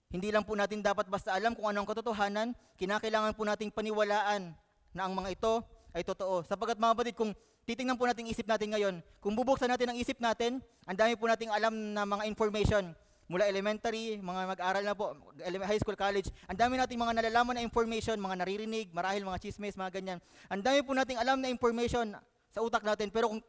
Hindi lang po natin dapat basta alam kung ano ang katotohanan, kinakailangan po nating paniwalaan na ang mga ito ay totoo. Sapagat, mga kapatid, kung titingnan po natin isip natin ngayon, kung bubuksan natin ang isip natin, ang dami po nating alam na mga information. Mula elementary, mga mag-aral na po, high school, college, ang dami nating mga nalalaman na information, mga naririnig, marahil mga chismes, mga ganyan. Ang dami po nating alam na information sa utak natin, pero kung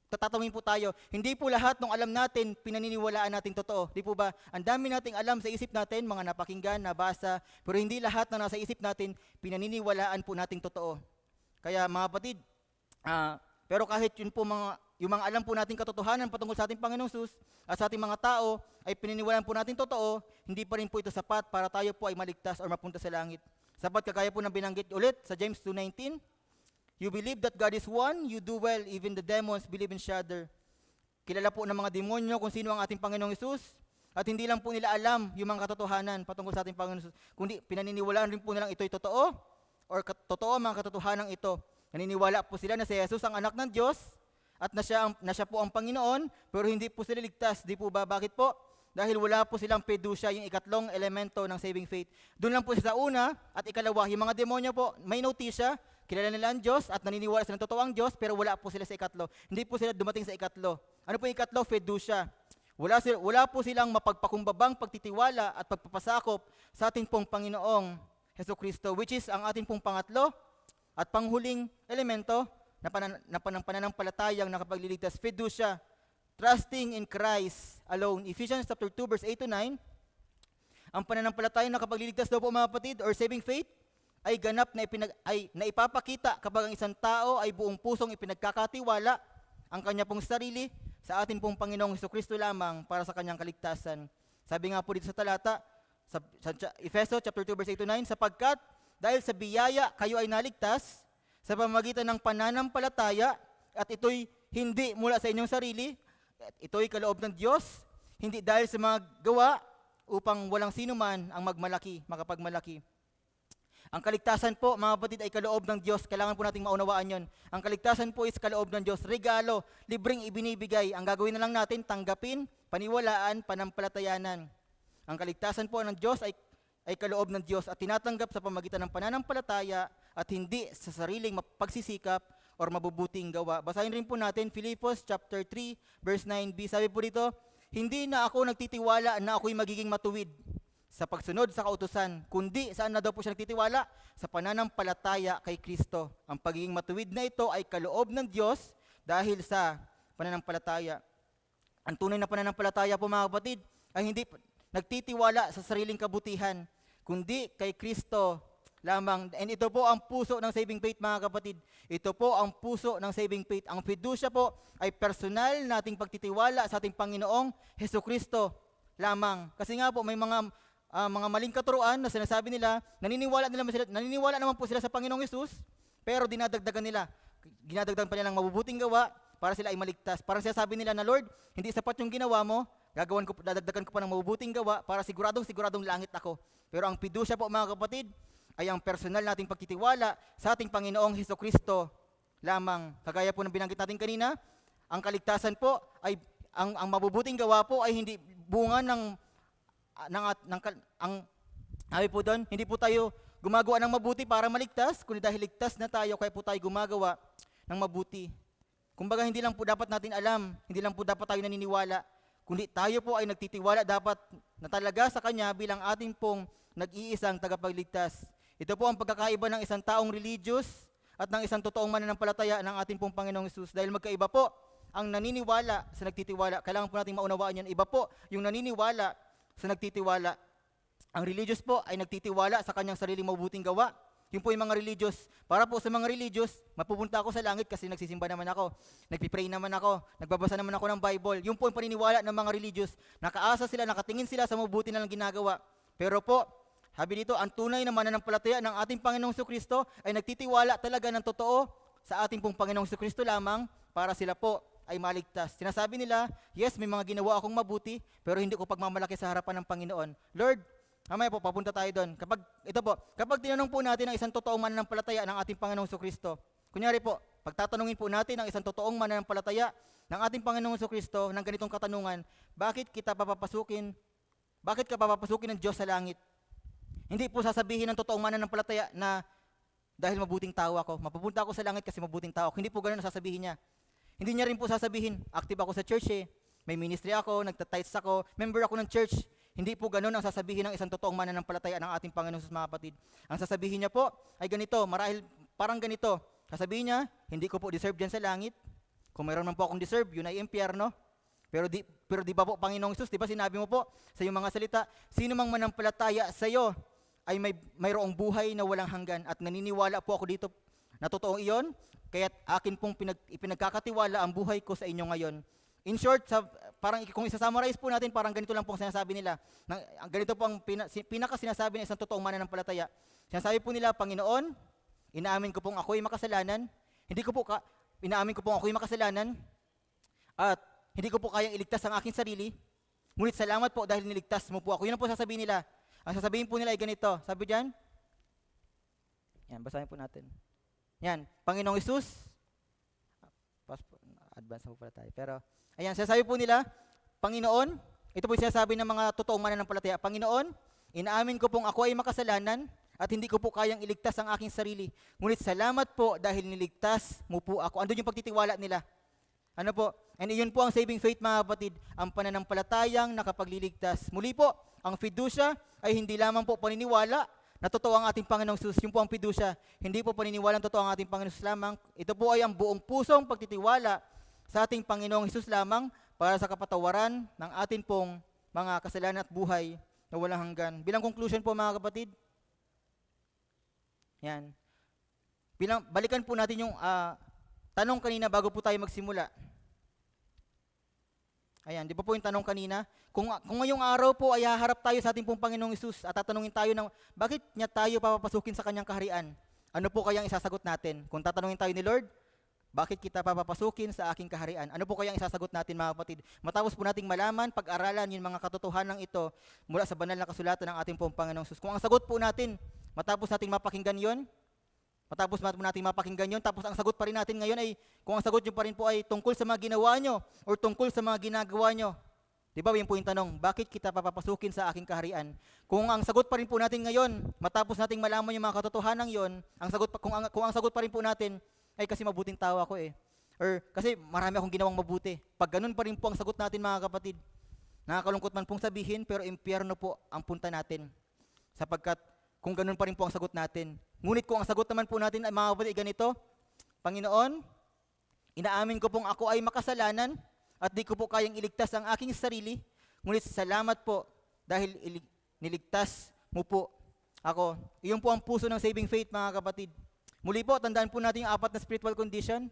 tatatawin po tayo, hindi po lahat ng alam natin, pinaniniwalaan natin totoo. Di po ba? Ang dami nating alam sa isip natin, mga napakinggan, nabasa, pero hindi lahat na nasa isip natin, pinaniniwalaan po nating totoo. Kaya, mga kapatid, pero kahit yun po yung mga alam po nating katotohanan patungkol sa ating Panginoong Hesus at sa ating mga tao ay pininiwalaan po natin totoo, hindi pa rin po ito sapat para tayo po ay maligtas or mapunta sa langit. Sapat kagaya po ng binanggit ulit sa James 2:19, you believe that God is one, you do well, even the demons believe in shudder. Kilala po ng mga demonyo kung sino ang ating Panginoong Hesus at hindi lang po nila alam yung mga katotohanan patungkol sa ating Panginoong Hesus, kundi pinaniniwalaan rin po nilang ito'y totoo or totoo ang mga katotohanan ito. Naniniwala po sila na si Jesus ang anak ng Diyos at na siya po ang Panginoon, pero hindi po sila ligtas. Di po ba? Bakit po? Dahil wala po silang pedusya, yung ikatlong elemento ng saving faith. Doon lang po sa una at ikalawa, yung mga demonyo po, may notisya, kilala nila ang Diyos at naniniwala silang totoo ang Diyos, pero wala po sila sa ikatlo. Hindi po sila dumating sa ikatlo. Ano po yung ikatlo? Pedusya. Wala po silang mapagpakumbabang pagtitiwala at pagpapasakop sa ating pong Panginoong Jesucristo, which is ang ating pong pangatlo at panghuling elemento na pananampalatayang nakapagliligtas, fiducia, trusting in Christ alone. Ephesians chapter 2 verse 8 to 9. Ang pananampalatayang nakapagliligtas daw po, mga kapatid, or saving faith, ay ganap na ipapakita kapag ang isang tao ay buong pusong ipinagkakatiwala ang kanya pong sarili sa ating pong Panginoong Jesucristo lamang para sa kanyang kaligtasan. Sabi nga po dito sa talata, sa Efeso chapter 2 verse 8 to 9, sapagkat dahil sa biyaya kayo ay naligtas sa pamamagitan ng pananampalataya at ito'y hindi mula sa inyong sarili, ito'y kaloob ng Diyos, hindi dahil sa mga gawa, upang walang sino man ang makapagmalaki. Ang kaligtasan po, mga kapatid, ay kaloob ng Diyos. Kailangan po nating maunawaan yon. Ang kaligtasan po is kaloob ng Diyos. Regalo, libreng ibinibigay. Ang gagawin na lang natin, tanggapin, paniwalaan, panampalatayanan. Ang kaligtasan po ng Diyos ay kaloob ng Diyos at tinatanggap sa pamagitan ng pananampalataya at hindi sa sariling pagsisikap or mabubuting gawa. Basahin rin po natin Filipos chapter 3 verse 9b. Sabi po dito, hindi na ako nagtitiwala na ako'y magiging matuwid sa pagsunod sa kautusan, kundi saan na daw po siya nagtitiwala? Sa pananampalataya kay Kristo. Ang pagiging matuwid na ito ay kaloob ng Diyos dahil sa pananampalataya. Ang tunay na pananampalataya po, mga kapatid, ay hindi nagtitiwala sa sariling kabutihan, kundi kay Kristo lamang. And ito po ang puso ng saving faith, mga kapatid. Ito po ang puso ng saving faith. Ang fiducia po ay personal nating pagtitiwala sa ating Panginoong Hesukristo lamang. Kasi nga po may mga maling katuruan na sinasabi nila, naniniwala naman po sila sa Panginoong Hesus, pero ginadagdagan pa nila ng mabubuting gawa para sila ay maligtas. Parang sinasabi nila na, Lord, hindi sapat yung ginawa mo, dadagdagan ko pa ng mabubuting gawa para siguradong langit ako. Pero ang fiducia po, mga kapatid, ay ang personal nating pagtitiwala sa ating Panginoong Hesukristo lamang. Kagaya po ng binanggit natin kanina, ang kaligtasan po ay ang mabubuting gawa po ay hindi bunga sabi po doon, hindi po tayo gumagawa ng mabuti para maligtas, kundi dahil ligtas na tayo, kaya po tayo gumagawa ng mabuti. Kumbaga, hindi lang po dapat natin alam, hindi lang po dapat tayo naniniwala, kundi tayo po ay nagtitiwala dapat na talaga sa Kanya bilang ating pong nag-iisang tagapagligtas. Ito po ang pagkakaiba ng isang taong religious at ng isang totoong mananampalataya ng ating pong Panginoong Hesus. Dahil magkaiba po ang naniniwala sa nagtitiwala. Kailangan po nating maunawaan yan. Iba po yung naniniwala sa nagtitiwala. Ang religious po ay nagtitiwala sa kanyang sariling mabubuting gawa. Yun po yung mga religious. Para po sa mga religious, mapupunta ako sa langit kasi nagsisimba naman ako, nagpipray naman ako, nagbabasa naman ako ng Bible. Yun po yung paniniwala ng mga religious. Nakaasa sila, nakatingin sila sa mabubuti na lang ginagawa. Pero po, sabi dito, ang tunay na mananampalataya ng ating Panginoong Jesucristo ay nagtitiwala talaga ng totoo sa ating pong Panginoong Jesucristo lamang para sila po ay maligtas. Sinasabi nila, yes, may mga ginawa akong mabuti, pero hindi ko pagmamalaki sa harapan ng Panginoon. Lord, mamaya po, papunta tayo doon. Kapag tinanong po natin ang isang totoong mananampalataya ng ating Panginoong Jesucristo, kunyari po, pagtatanungin po natin ang isang totoong mananampalataya ng ating Panginoong Jesucristo ng ganitong katanungan, bakit ka papapasukin ng Diyos sa langit? Hindi po sasabihin ng totoong mananampalataya na dahil mabuting tao ako, mapupunta ako sa langit kasi mabuting tao ako. Hindi po ganoon ang sasabihin niya. Hindi niya rin po sasabihin, active ako sa church may ministry ako, nagtatites ako, member ako ng church. Hindi po ganoon ang sasabihin ng isang totoong mananampalataya ng ating Panginoon sa mga kapatid. Ang sasabihin niya po ay ganito, marahil parang ganito. Sasabihin niya, hindi ko po deserve diyan sa langit. Kung mayroon man po akong deserve, yun ay impyerno. Pero di ba po, Panginoong Hesus, di ba sinabi mo po sa iyong mga salita, sino mang manampalataya sa iyo ay mayroong buhay na walang hanggan at naniniwala po ako dito na totoong iyon, kaya't akin pong ipinagkakatiwala ang buhay ko sa inyo ngayon. In short, parang kung isa-summarize po natin, parang ganito lang pong sinasabi nila. Ganito po ang pinaka-sinasabi ng isang totoong mananampalataya. Sinasabi po nila, Panginoon, inaamin ko pong ako'y makasalanan. Inaamin ko pong ako'y makasalanan. At hindi ko po kayang iligtas ang aking sarili. Ngunit salamat po dahil niligtas mo po ako. Yun ang po sasabihin nila. Ang sasabihin po nila ay ganito. Sabi dyan. Yan, basahin po natin. Yan, Panginoong Hesus, advance na po pala tayo. Pero, ayan, sinasabi po nila, Panginoon, ito po yung sinasabi ng mga totoong mananampalataya, Panginoon, inaamin ko pong ako ay makasalanan at hindi ko po kayang iligtas ang aking sarili. Ngunit salamat po dahil niligtas mo po ako. Andun yung pagtitiwala nila. Ano po? And iyon po ang saving faith, mga kapatid, ang pananampalatayang nakapagliligtas. Muli po, ang fiducia ay hindi lamang po paniniwala na totoo ang ating Panginoong Hesus. Yung po ang fiducia. Hindi po paniniwalang totoo ang ating Panginoong Hesus lamang. Ito po ay ang buong pusong pagtitiwala sa ating Panginoong Hesus lamang para sa kapatawaran ng ating pong mga kasalanan at buhay na walang hanggan. Bilang conclusion po, mga kapatid, yan. Balikan po natin yung tanong kanina bago po tayo magsimula. Ayan, di ba po yung tanong kanina? Kung ngayong araw po ay haharap tayo sa ating pong Panginoong Hesus at tatanungin tayo ng bakit niya tayo papapasukin sa kanyang kaharian? Ano po kayang isasagot natin? Kung tatanungin tayo ni Lord, bakit kita papapasukin sa aking kaharian? Ano po kaya ang isasagot natin mga kapatid? Matapos po nating malaman, pag-aralan yung mga katotohanan ito mula sa banal na kasulatan ng ating pong Panginoong Sus. Kung ang sagot po natin, matapos nating mapakinggan yon, tapos ang sagot pa rin natin ngayon ay, kung ang sagot nyo pa rin po ay tungkol sa mga ginawa nyo or tungkol sa mga ginagawa nyo, di ba yun po yung tanong, bakit kita papapasukin sa aking kaharian? Kung ang sagot pa rin po natin ngayon, matapos nating malaman yung mga katotohanan yon, kung ang sagot pa rin po natin, ay kasi mabuting tao ako eh. Or kasi marami akong ginawang mabuti. Pag ganun pa rin po ang sagot natin mga kapatid, nakakalungkot man pong sabihin, pero impyerno po ang punta natin. Sapagkat kung ganun pa rin po ang sagot natin. Ngunit kung ang sagot naman po natin ay mga kapatid, ganito, Panginoon, inaamin ko pong ako ay makasalanan at di ko po kayang iligtas ang aking sarili. Ngunit salamat po dahil niligtas mo po ako. Iyon po ang puso ng saving faith mga kapatid. Muli po, tandaan po natin yung 4 na spiritual condition.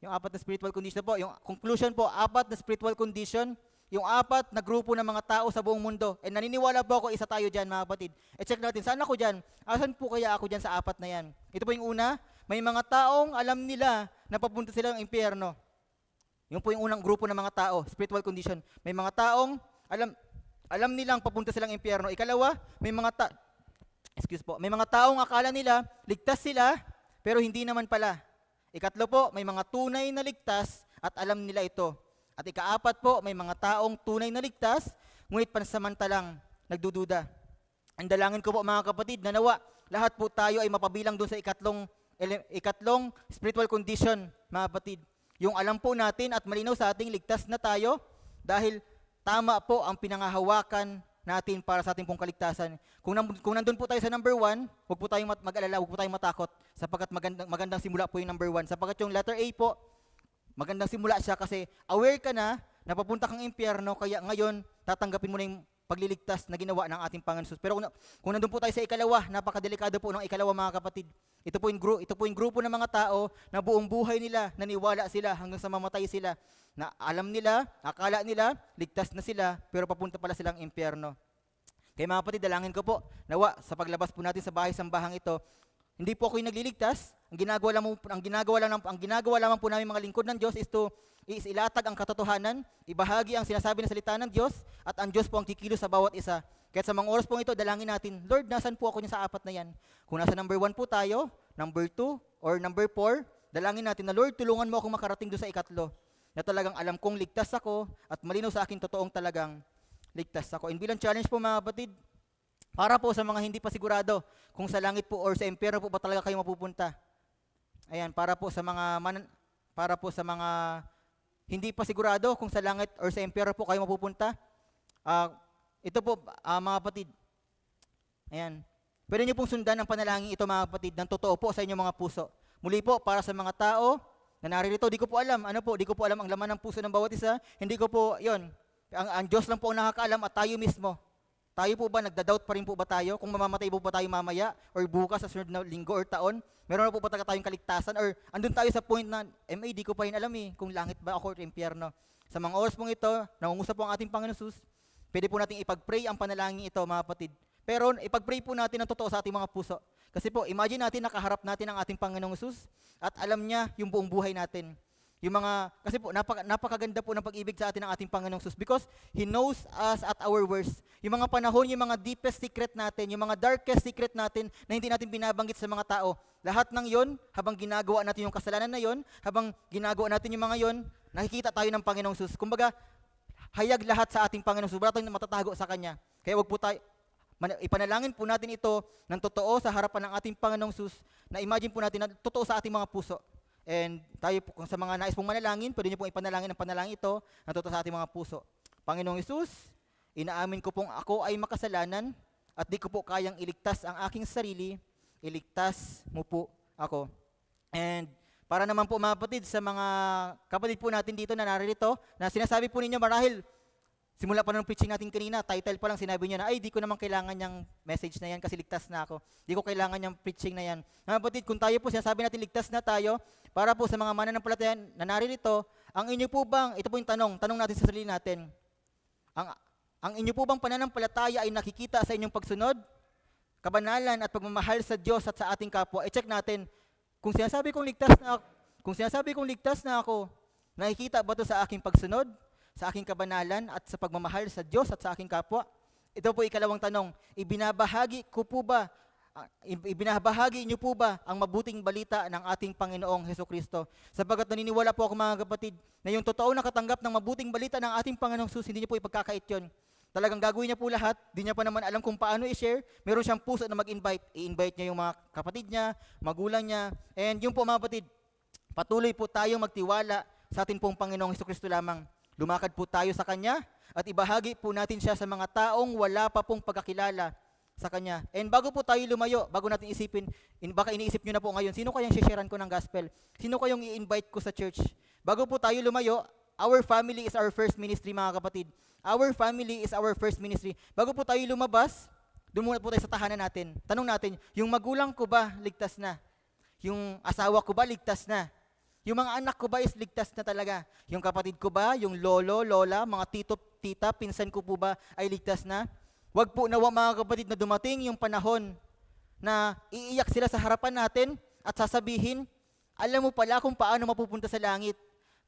Yung 4 na spiritual condition po. Yung conclusion po, 4 na spiritual condition. Yung 4 na grupo ng mga tao sa buong mundo. And naniniwala po ako, isa tayo dyan mga kapatid. Check natin, saan ako dyan? Asan po kaya ako dyan sa 4 na yan? Ito po yung una, may mga taong alam nila na papunta sila ng impyerno. Yung po yung unang grupo ng mga tao, spiritual condition. May mga taong alam nilang papunta silang impyerno. Ikalawa, may mga taong akala nila ligtas sila, pero hindi naman pala. Ikatlo po, may mga tunay na ligtas at alam nila ito. At ika-4 po, may mga taong tunay na ligtas, ngunit pansamantalang nagdududa. Ang dalangin ko po mga kapatid, na nawa lahat po tayo ay mapabilang doon sa ikatlong spiritual condition mga kapatid. Yung alam po natin at malinaw sa ating ligtas na tayo dahil tama po ang pinangahawakan natin para sa ating pong kaligtasan. Kung nandun po tayo sa number 1, huwag po tayong mag-alala, huwag po tayong matakot sapagkat magandang simula po yung number 1. Sapagkat yung letter A po, magandang simula siya kasi aware ka na papunta kang impyerno, kaya ngayon tatanggapin mo na yung pagliligtas na ginawa ng ating Panginoon Jesus. Pero kung nandun po tayo sa ikalawa, napakadelikado po ng ikalawa mga kapatid. Ito po yung grupo ng mga tao na buong buhay nila, naniwala sila hanggang sa mamatay sila, na alam nila, akala nila, ligtas na sila, pero papunta pala silang impyerno. Kaya mga kapatid, dalangin ko po, nawa sa paglabas po natin sa bahay-sambahang ito, hindi po ako yung nagliligtas. Ang ginagawa lamang po namin mga lingkod ng Diyos is ilatag ang katotohanan, ibahagi ang sinasabi ng salita ng Diyos, at ang Diyos po ang kikilos sa bawat isa. Kaya sa mga oras po ito, dalangin natin, Lord, nasan po ako niya sa 4 na yan? Kung nasa number 1 po tayo, number 2, or number 4, dalangin natin na, Lord, tulungan mo akong makarating doon sa ikatlo, na talagang alam kong ligtas ako, at malinaw sa akin totoong talagang ligtas ako. And bilang challenge po mga kapatid, para po sa mga hindi pa sigurado kung sa langit po or sa impyerno po ba talaga kayo mapupunta. Ayan, para po sa mga hindi pa sigurado kung sa langit or sa impyerno po kayo mapupunta. Ito po mga kapatid. Ayan. Pwede niyo pong sundan ang panalangin ito mga kapatid ng totoo po sa inyong mga puso. Muli po, para sa mga tao na naririto, di ko po alam ang laman ng puso ng bawat isa. Hindi ko po, yon. Ang Diyos lang po ang nakakaalam at tayo mismo. Tayo po ba, nagda-doubt pa rin po ba tayo? Kung mamamatay po ba tayo mamaya or bukas sa sunod na linggo or taon? Meron na po ba tayong kaligtasan? Or andun tayo sa point na, di ko pa rin alam kung langit ba ako or impyerno. Sa mga oras pong ito, nangungusap po ang ating Panginoon Jesus, pwede po natin ipag-pray ang panalangin ito mga kapatid. Pero ipag-pray po natin ang totoo sa ating mga puso. Kasi po, imagine natin nakaharap natin ang ating Panginoong Jesus at alam niya yung buong buhay natin. Kasi po, napakaganda po ng pag-ibig sa atin ng ating Panginoong Jesus because He knows us at our worst. Yung mga panahon, yung mga deepest secret natin, yung mga darkest secret natin na hindi natin binabanggit sa mga tao. Lahat ng yon, habang ginagawa natin yung kasalanan na yon, habang ginagawa natin yung mga yon, nakikita tayo ng Panginoong Jesus. Kumbaga, hayag lahat sa ating Panginoong Jesus. Wala tayong matatago sa Kanya. Kaya wag po tayo, ipanalangin po natin ito ng totoo sa harapan ng ating Panginoong Jesus na imagine po natin na totoo sa ating mga puso. And tayo po, kung sa mga nais pong manalangin, pwede niyo pong ipanalangin ang panalangin ito na totoo sa ating mga puso. Panginoong Jesus, inaamin ko pong ako ay makasalanan at di ko po kayang iligtas ang aking sarili, iligtas mo po ako. And para naman po mga kapatid, sa mga kapatid po natin dito na naririto, na sinasabi po ninyo marahil, simula pa ng preaching natin kanina, title pa lang sinabi niyo na, di ko naman kailangan yung message na yan kasi ligtas na ako. Di ko kailangan yung preaching na yan. Mga kapatid, kung tayo po sinasabi natin ligtas na tayo, para po sa mga mananampalataya na naririto, ang inyo po bang, ito po yung tanong natin sa sarili natin, ang inyo po bang pananampalataya ay nakikita sa inyong pagsunod, kabanalan at pagmamahal sa Diyos at sa ating kapwa? I-check natin, kung sinasabi kong ligtas na Kung sinasabi kong ligtas na ako, nakikita ba ito sa aking pagsunod, sa aking kabanalan, at sa pagmamahal sa Diyos at sa aking kapwa? Ito po ikalawang tanong, ibinabahagi niyo po ba ang mabuting balita ng ating Panginoong Hesukristo? Sapagkat naniniwala po ako mga kapatid, na yung totoo nakatanggap ng mabuting balita ng ating Panginoong Jesus, hindi niyo po ipagkakait yun. Talagang gagawin niya po lahat, di niya pa naman alam kung paano i-share. Meron siyang puso na mag-invite. I-invite niya yung mga kapatid niya, magulang niya. And yung po mga kapatid, patuloy po tayong magtiwala sa ating pong Panginoong Hesukristo lamang. Lumakad po tayo sa Kanya at ibahagi po natin siya sa mga taong wala pa pong pagkakilala sa Kanya. And bago po tayo lumayo, bago natin isipin, baka iniisip nyo na po ngayon, sino kayang sisharean ko ng gospel? Sino kayong i-invite ko sa church? Bago po tayo lumayo, our family is our first ministry mga kapatid. Our family is our first ministry. Bago po tayo lumabas, doon muna po tayo sa tahanan natin. Tanong natin, yung magulang ko ba ligtas na? Yung asawa ko ba ligtas na? Yung mga anak ko ba is ligtas na talaga? Yung kapatid ko ba, yung lolo, lola, mga tito, tita, pinsan ko po ba ay ligtas na? Wag po nawa mga kapatid na dumating yung panahon na iiyak sila sa harapan natin at sasabihin, alam mo pala kung paano mapupunta sa langit.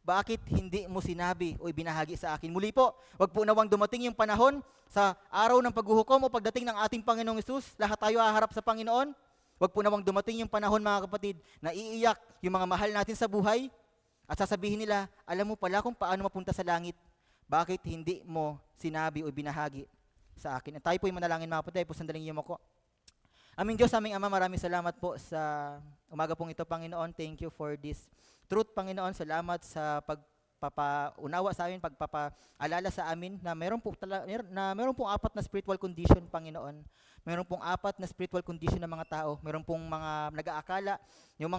Bakit hindi mo sinabi o ibinahagi sa akin? Muli po, wag po nawang dumating yung panahon sa araw ng paghuhukom o pagdating ng ating Panginoong Hesus, lahat tayo haharap sa Panginoon. Wag po nawang dumating yung panahon mga kapatid na iiyak yung mga mahal natin sa buhay at sasabihin nila, alam mo pala kung paano mapunta sa langit. Bakit hindi mo sinabi o binahagi sa akin? At tayo po yung manalangin mga kapatid, po sandaling yumako. Aming Diyos, aming Ama, maraming salamat po sa umaga pong ito, Panginoon. Thank you for this truth, Panginoon. Salamat sa pagpapaunawa sa amin, pagpapaalala sa amin na meron pong apat na spiritual condition, Panginoon. Meron pong apat na spiritual condition ng mga tao. Meron pong mga nag-aakala,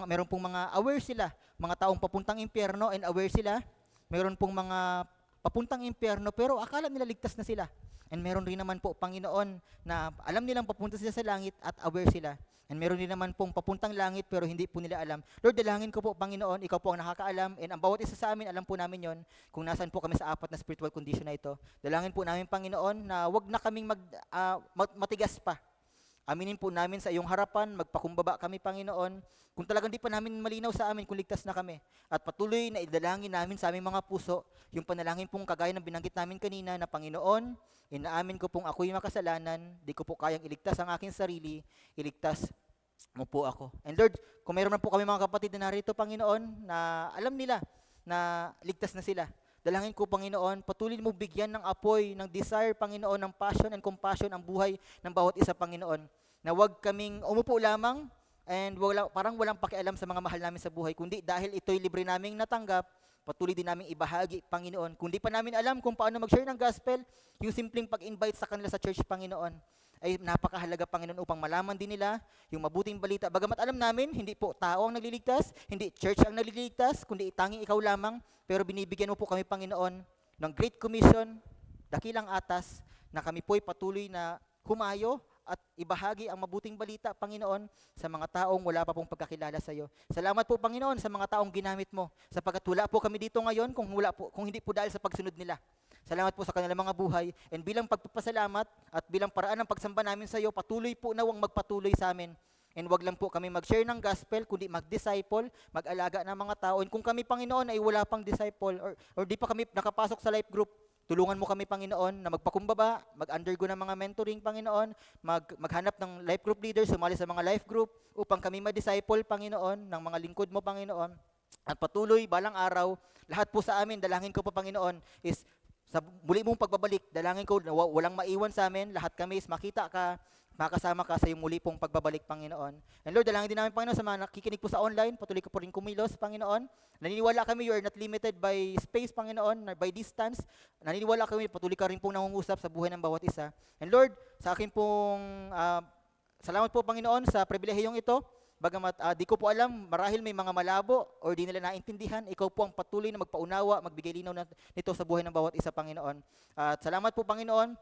meron pong mga aware sila, mga taong papuntang impyerno and aware sila. Meron pong mga papuntang impyerno pero akala nila ligtas na sila. And meron rin naman po, Panginoon, na alam nilang papunta sila sa langit at aware sila. And meron din naman pong papuntang langit pero hindi po nila alam. Lord, dalangin ko po, Panginoon, ikaw po ang nakakaalam and ang bawat isa sa amin, alam po namin yon kung nasaan po kami sa apat na spiritual condition na ito. Dalangin po namin, Panginoon, na wag na kaming matigas pa. Aminin po namin sa iyong harapan, magpakumbaba kami, Panginoon, kung talagang di pa namin malinaw sa amin kung ligtas na kami. At patuloy na idalangin namin sa aming mga puso, yung panalangin pong kagaya ng binanggit namin kanina na Panginoon, inaamin ko pong ako'y makasalanan, di ko po kayang iligtas ang aking sarili, iligtas mo po ako. And Lord, kung mayroon na po kami mga kapatid na narito, Panginoon, na alam nila na ligtas na sila, dalangin ko, Panginoon, patuloy mo bigyan ng apoy, ng desire, Panginoon, ng passion and compassion ang buhay ng bawat isa, Panginoon. Na wag kaming umupo lamang and parang walang pakialam sa mga mahal namin sa buhay, kundi dahil ito'y libre naming natanggap, patuloy din naming ibahagi, Panginoon. Kung di pa namin alam kung paano mag-share ng gospel, yung simpleng pag-invite sa kanila sa church, Panginoon, ay napakahalaga, Panginoon, upang malaman din nila yung mabuting balita. Bagamat alam namin, hindi po tao ang nagliligtas, hindi church ang nagliligtas, kundi tanging ikaw lamang, pero binibigyan mo po kami, Panginoon, ng Great Commission, dakilang atas, na kami po'y patuloy na humayo at ibahagi ang mabuting balita, Panginoon, sa mga taong wala pa pong pagkakilala sa iyo. Salamat po, Panginoon, sa mga taong ginamit mo, sapagkat wala po kami dito ngayon kung hindi po dahil sa pagsunod nila. Salamat po sa kanilang mga buhay, and bilang pagpapasalamat at bilang paraan ng pagsamba namin sa iyo, patuloy po nawang magpatuloy sa amin. And wag lang po kami mag-share ng gospel, kundi mag-disciple, mag-alaga ng mga tao. And kung kami, Panginoon, ay wala pang disciple or di pa kami nakapasok sa life group, tulungan mo kami, Panginoon, na magpakumbaba, mag-undergo ng mga mentoring, Panginoon, maghanap ng life group leaders, sumali sa mga life group, upang kami ma-disciple, Panginoon, ng mga lingkod mo, Panginoon. At patuloy, balang araw, lahat po sa amin, dalangin ko po, Panginoon, is sa muli mong pagbabalik, dalangin ko na walang maiwan sa amin, lahat kami is makita ka, makasama ka sa iyong muli pong pagbabalik, Panginoon. And Lord, dalangin din namin, Panginoon, sa mga nakikinig po sa online, patuloy ko po rin kumilos, Panginoon. Naniniwala kami, you are not limited by space, Panginoon, by distance. Naniniwala kami, patuloy ka rin pong nangungusap sa buhay ng bawat isa. And Lord, sa akin pong, salamat po, Panginoon, sa pribilehiyong ito. Bagamat di ko po alam, marahil may mga malabo or di nila naintindihan, ikaw po ang patuloy na magpaunawa, magbigay linaw nito sa buhay ng bawat isa, Panginoon. At salamat po, Panginoon.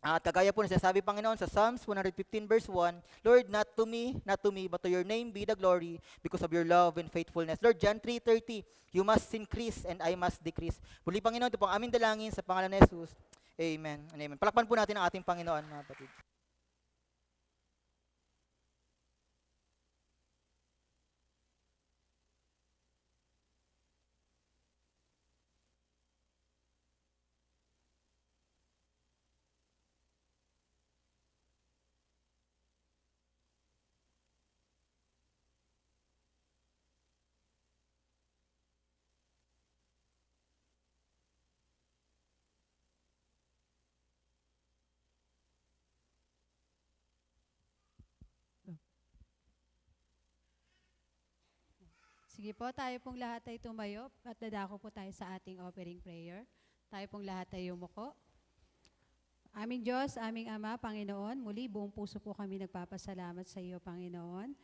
At kagaya po na sinasabi, Panginoon, sa Psalms 115 verse 1, Lord, not to me, but to your name be the glory because of your love and faithfulness. Lord, John 3:30, you must increase and I must decrease. Muli, Panginoon, ito po ang aming dalangin sa pangalan ni Jesus. Amen and amen. Palakpan po natin ang ating Panginoon, mga kapatid. Sige po, tayo pong lahat ay tumayo at dadako po tayo sa ating offering prayer. Tayo pong lahat ay yumuko. Aming Diyos, aming Ama, Panginoon, muli buong puso po kami nagpapasalamat sa iyo, Panginoon.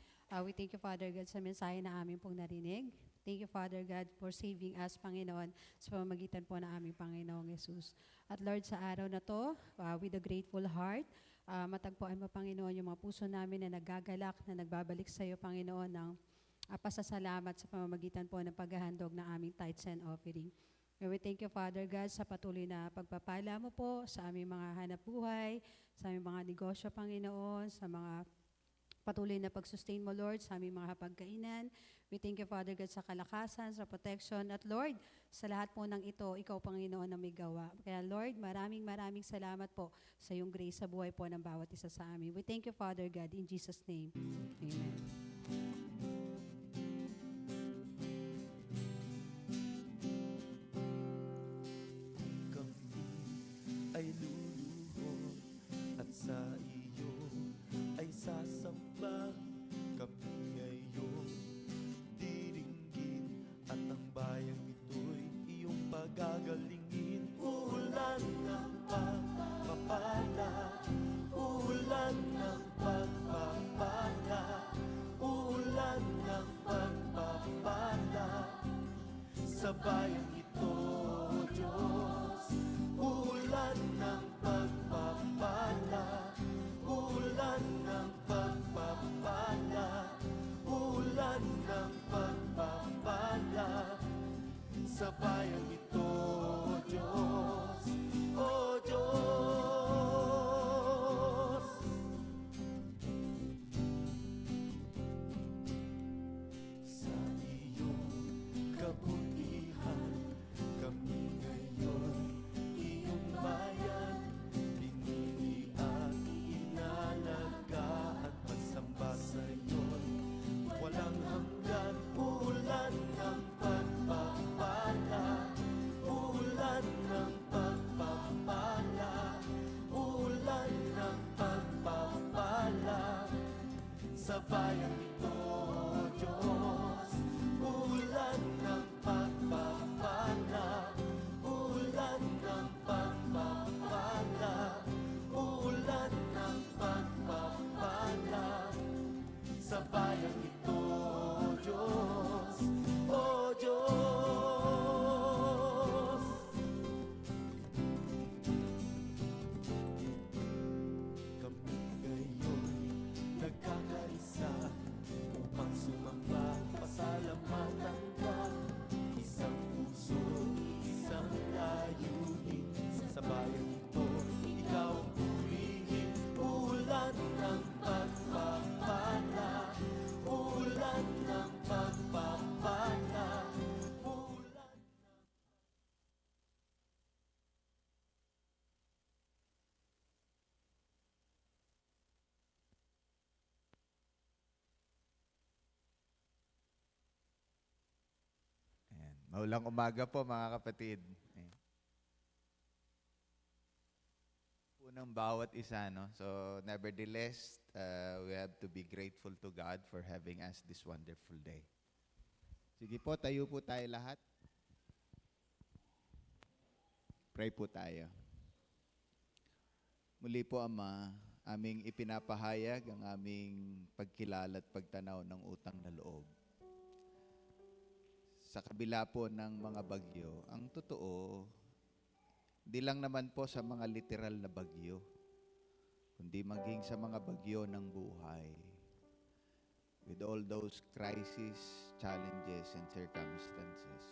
We thank you, Father God, sa mensahe na aming pong narinig. Thank you, Father God, for saving us, Panginoon, sa pamamagitan po ng aming Panginoong Yesus. At Lord, sa araw na to, with a grateful heart, matagpuan mo, Panginoon, yung mga puso namin na nagagalak, na nagbabalik sa iyo, Panginoon, ng pasasalamat sa pamamagitan po ng paghahandog ng aming tithes and offering. And we thank you, Father God, sa patuloy na pagpapala mo po sa aming mga hanap buhay, sa aming mga negosyo, Panginoon, sa mga patuloy na pag-sustain mo, Lord, sa aming mga hapagkainan. We thank you, Father God, sa kalakasan, sa protection, at Lord, sa lahat po ng ito, ikaw, Panginoon, ang may gawa. Kaya, Lord, maraming salamat po sa iyong grace sa buhay po ng bawat isa sa amin. We thank you, Father God, in Jesus' name. Amen. Ay luluhod at sa iyo ay sasamba. Kami ngayon diringgin at ang bayang ito'y iyong pagagalingin. Ulan ng pagpapala, ulan ng pagpapala, ulan ng pagpapala sa bayang ito, Diyos. Ulan ng pagpapala, ulan ng pagpapala, ulan ng pagpapala sa bayang ito, Diyos. O Diyos, sa iyong kabutihan kami ngayon iyong bayan, pinili at inalagaan, pasamba sa iyo'y walang hanggan. Ulan ng pagpapala, ulan ng pagpapala, ulan ng pagpapala sa bayang ito, Diyos. Ulan ng pagpapala, ulan ng pagpapala, ulan ng pagpapala sa bayang ito, Diyos. O Diyos, kami ngayon nagkakaisa upang sumamba, pasalamatan ka. Isang puso, isang layunin sa bayang ito, ikaw ang purihin. Ulan ng pagpapala, ulan ng pagpapala, ulan. Ayan. Maulang umaga po mga kapatid. Ayan. Po ng bawat isa, no? So, nevertheless, we have to be grateful to God for having us this wonderful day. Sige po, tayo po tayo lahat. Pray po tayo. Muli po, Ama, aming ipinapahayag ang aming pagkilala at pagtanaw ng utang na loob. Sa kabila po ng mga bagyo, ang totoo, di lang naman po sa mga literal na bagyo, kundi maging sa mga bagyo ng buhay. With all those crises, challenges, and circumstances,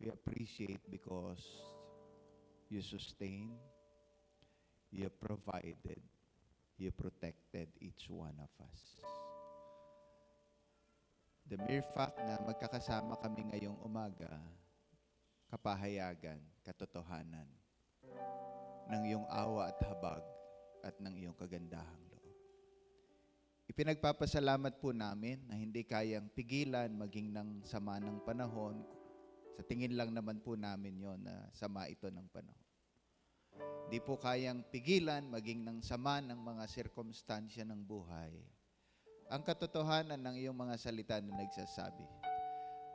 we appreciate because you sustain, you provided, you protected each one of us. The mere fact na magkakasama kami ngayong umaga, kapahayagan, katotohanan ng iyong awa at habag at ng iyong kagandahang loob. Ipinagpapasalamat po namin na hindi kayang pigilan maging ng sama ng panahon. Sa tingin lang naman po namin yon na sama ito ng panahon. Hindi po kayang pigilan maging ng sama ng mga sirkumstansya ng buhay. ang katotohanan ng iyong mga salita na nagsasabi,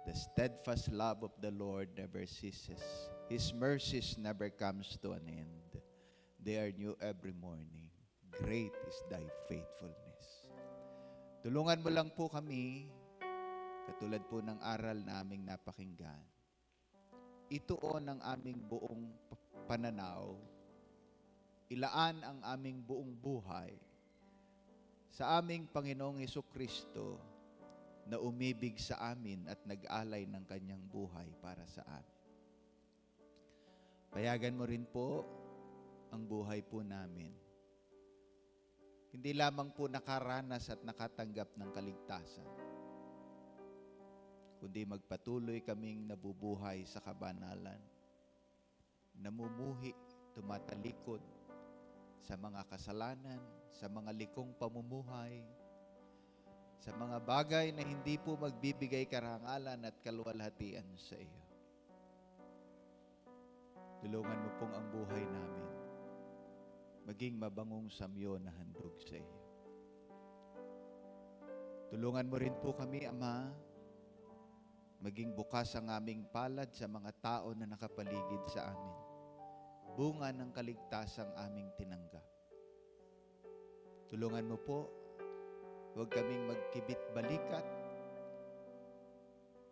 the steadfast love of the Lord never ceases. His mercies never comes to an end. They are new every morning. Great is thy faithfulness. Tulungan mo lang po kami, katulad po ng aral na aming napakinggan. Ituon ang aming buong pananaw, ilaan ang aming buong buhay sa aming Panginoong Hesukristo na umibig sa amin at nag-alay ng kanyang buhay para sa amin. Payagan mo rin po ang buhay po namin. Hindi lamang po nakaranas at nakatanggap ng kaligtasan, kundi magpatuloy kaming nabubuhay sa kabanalan, namumuhi, tumatalikod sa mga kasalanan, sa mga likong pamumuhay, sa mga bagay na hindi po magbibigay karangalan at kaluwalhatian sa iyo. Tulungan mo pong ang buhay namin maging mabangong samyo na handog sa iyo. Tulungan mo rin po kami, Ama, maging bukas ang aming palad sa mga tao na nakapaligid sa amin. Bunga ng kaligtasang aming tinanggap. Tulungan mo po, huwag kaming magkibit balikat,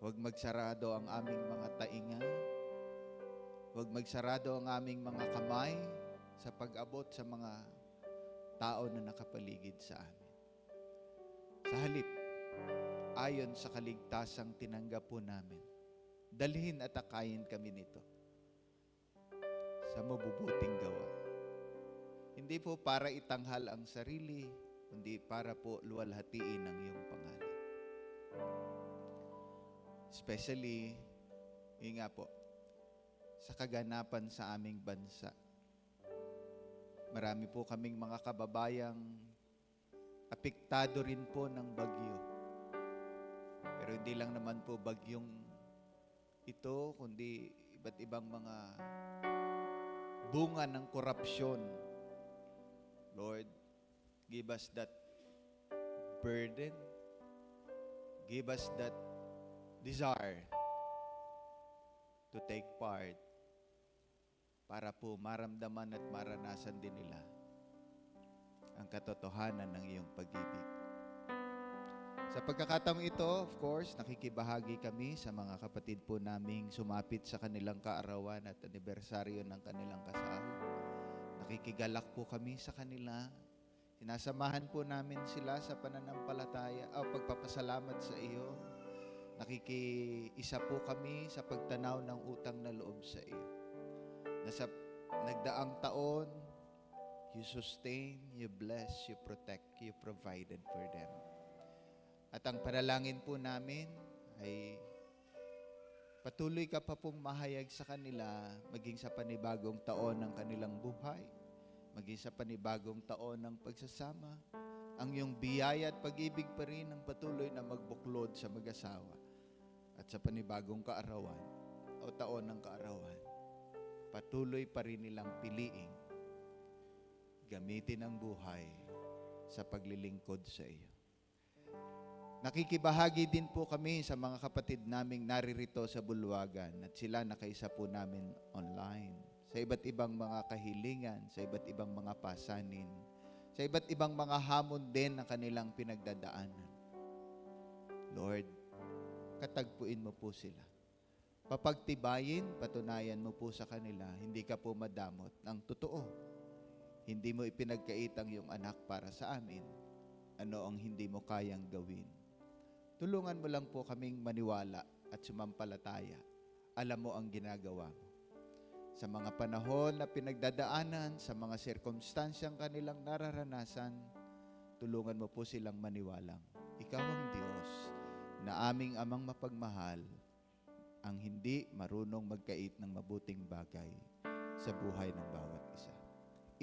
huwag magsarado ang aming mga tainga, huwag magsarado ang aming mga kamay sa pag-abot sa mga tao na nakapaligid sa amin. Sa halip, ayon sa kaligtasang tinanggap po namin, dalhin at akayin kami nito sa mabubuting gawa. Hindi po para itanghal ang sarili, kundi para po luwalhatiin ang iyong pangalan. Especially, yun nga po, sa kaganapan sa aming bansa. Marami po kaming mga kababayang apektado rin po ng bagyo. Pero hindi lang naman po bagyong ito, kundi iba't ibang mga bunga ng korupsyon. Lord, give us that burden. Give us that desire to take part para po maramdaman at maranasan din nila ang katotohanan ng iyong pag-ibig. Sa pagkakataong ito, of course, nakikibahagi kami sa mga kapatid po naming sumapit sa kanilang kaarawan at anibersaryo ng kanilang kasal. Nakikigalak po kami sa kanila. Sinasamahan po namin sila sa pananampalataya o pagpapasalamat sa iyo. Nakikiisa po kami sa pagtanaw ng utang na loob sa iyo. Na sa nagdaang taon, you sustain, you bless, you protect, you provided for them. At ang panalangin po namin ay patuloy ka pa pong mahayag sa kanila maging sa panibagong taon ng kanilang buhay, maging sa panibagong taon ng pagsasama. Ang iyong biyaya at pag-ibig pa rin ang patuloy na magbuklod sa mag-asawa at sa panibagong kaarawan o taon ng kaarawan. Patuloy pa rin nilang piliing gamitin ang buhay sa paglilingkod sa iyo. Nakikibahagi din po kami sa mga kapatid naming naririto sa Bulwagan at sila nakaisa po namin online sa iba't ibang mga kahilingan, sa iba't ibang mga pasanin, sa iba't ibang mga hamon din na kanilang pinagdadaanan. Lord, katagpuin mo po sila. Papagtibayin, patunayan mo po sa kanila, hindi ka po madamot ng totoo. Hindi mo ipinagkait ang iyong anak para sa amin. Ano ang hindi mo kayang gawin? Tulungan mo lang po kaming maniwala at sumampalataya. Alam mo ang ginagawa mo. Sa mga panahon na pinagdadaanan, sa mga sirkumstansyang kanilang nararanasan, tulungan mo po silang maniwalang ikaw ang Diyos na aming amang mapagmahal, ang hindi marunong magkait ng mabuting bagay sa buhay ng bawat isa.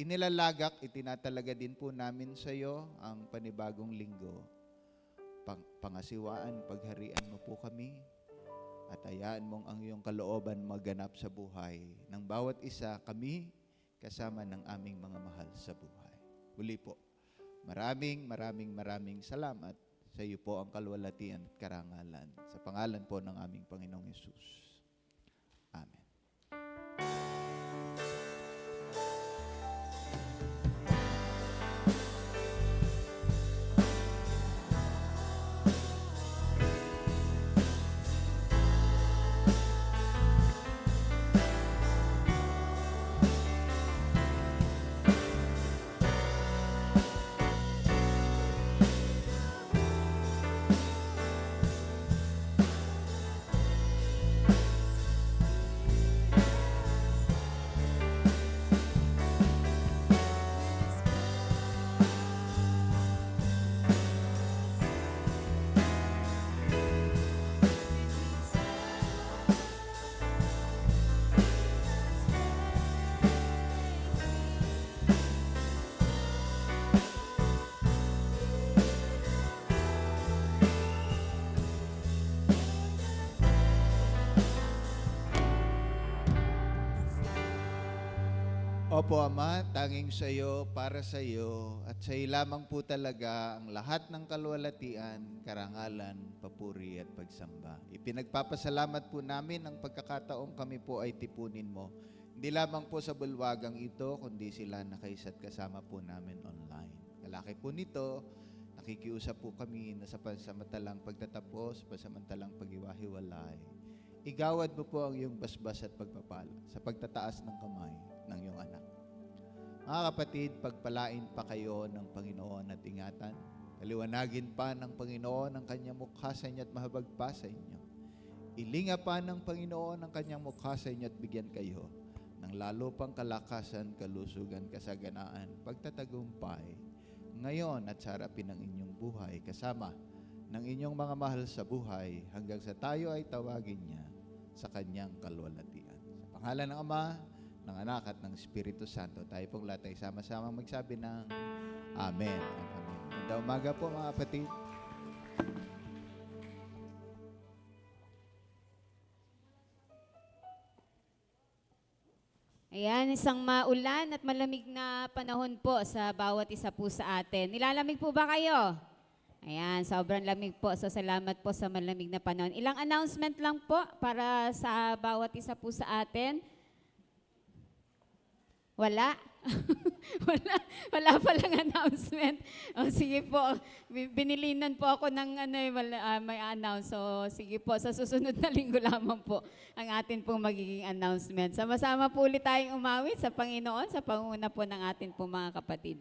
Inilalagak, itinatalaga din po namin sa iyo ang panibagong linggo. Pangasiwaan, pagharian mo po kami at hayaan mong ang iyong kalooban maganap sa buhay ng bawat isa, kami kasama ng aming mga mahal sa buhay. Muli po, Maraming salamat. Sa iyo po ang kalwalatian at karangalan. Sa pangalan po ng aming Panginoong Yesus. Amen. Opo, Ama, tanging sa iyo, para sa iyo, at sa iyo lamang po talaga ang lahat ng kalwalatian, karangalan, papuri at pagsamba. Ipinagpapasalamat po namin ang pagkakataong kami po ay tipunin mo. Hindi lamang po sa bulwagang ito, kundi sila nakaisa't kasama po namin online. Kalaki po nito, nakikiusap po kami na sa pansamantalang pagtatapos, pansamantalang pag-iwahiwalay. Igawad mo po ang iyong basbas at pagpapala sa pagtataas ng kamay ng iyong anak. Mga kapatid, pagpalain pa kayo ng Panginoon at ingatan. Paliwanagin pa ng Panginoon ang kanyang mukha sa inyo at mahabag pa sa inyo. Ilinga pa ng Panginoon ang kanyang mukha sa inyo at bigyan kayo ng lalo pang kalakasan, kalusugan, kasaganaan, pagtatagumpay, ngayon at sa harapin ng inyong buhay, kasama ng inyong mga mahal sa buhay, hanggang sa tayo ay tawagin niya sa kanyang kalwalatian. Sa pangalan ng Ama, ng Anak at ng Espiritu Santo, tayo pong lahat ay sama-sama magsabi ng Amen at Amen. Magandang umaga po mga kapatid. Ayan, isang maulan at malamig na panahon po sa bawat isa po sa atin. Nilalamig po ba kayo? Ayan, sobrang lamig po. So, salamat po sa malamig na panahon. Ilang announcement lang po para sa bawat isa po sa atin. Wala? wala palang announcement. O, sige po, binilinan po ako ng may announce. So, sige po, sa susunod na linggo lamang po ang atin pong magiging announcement. Sama-sama po ulit tayong umawit sa Panginoon, sa panguna po ng atin pong mga kapatid.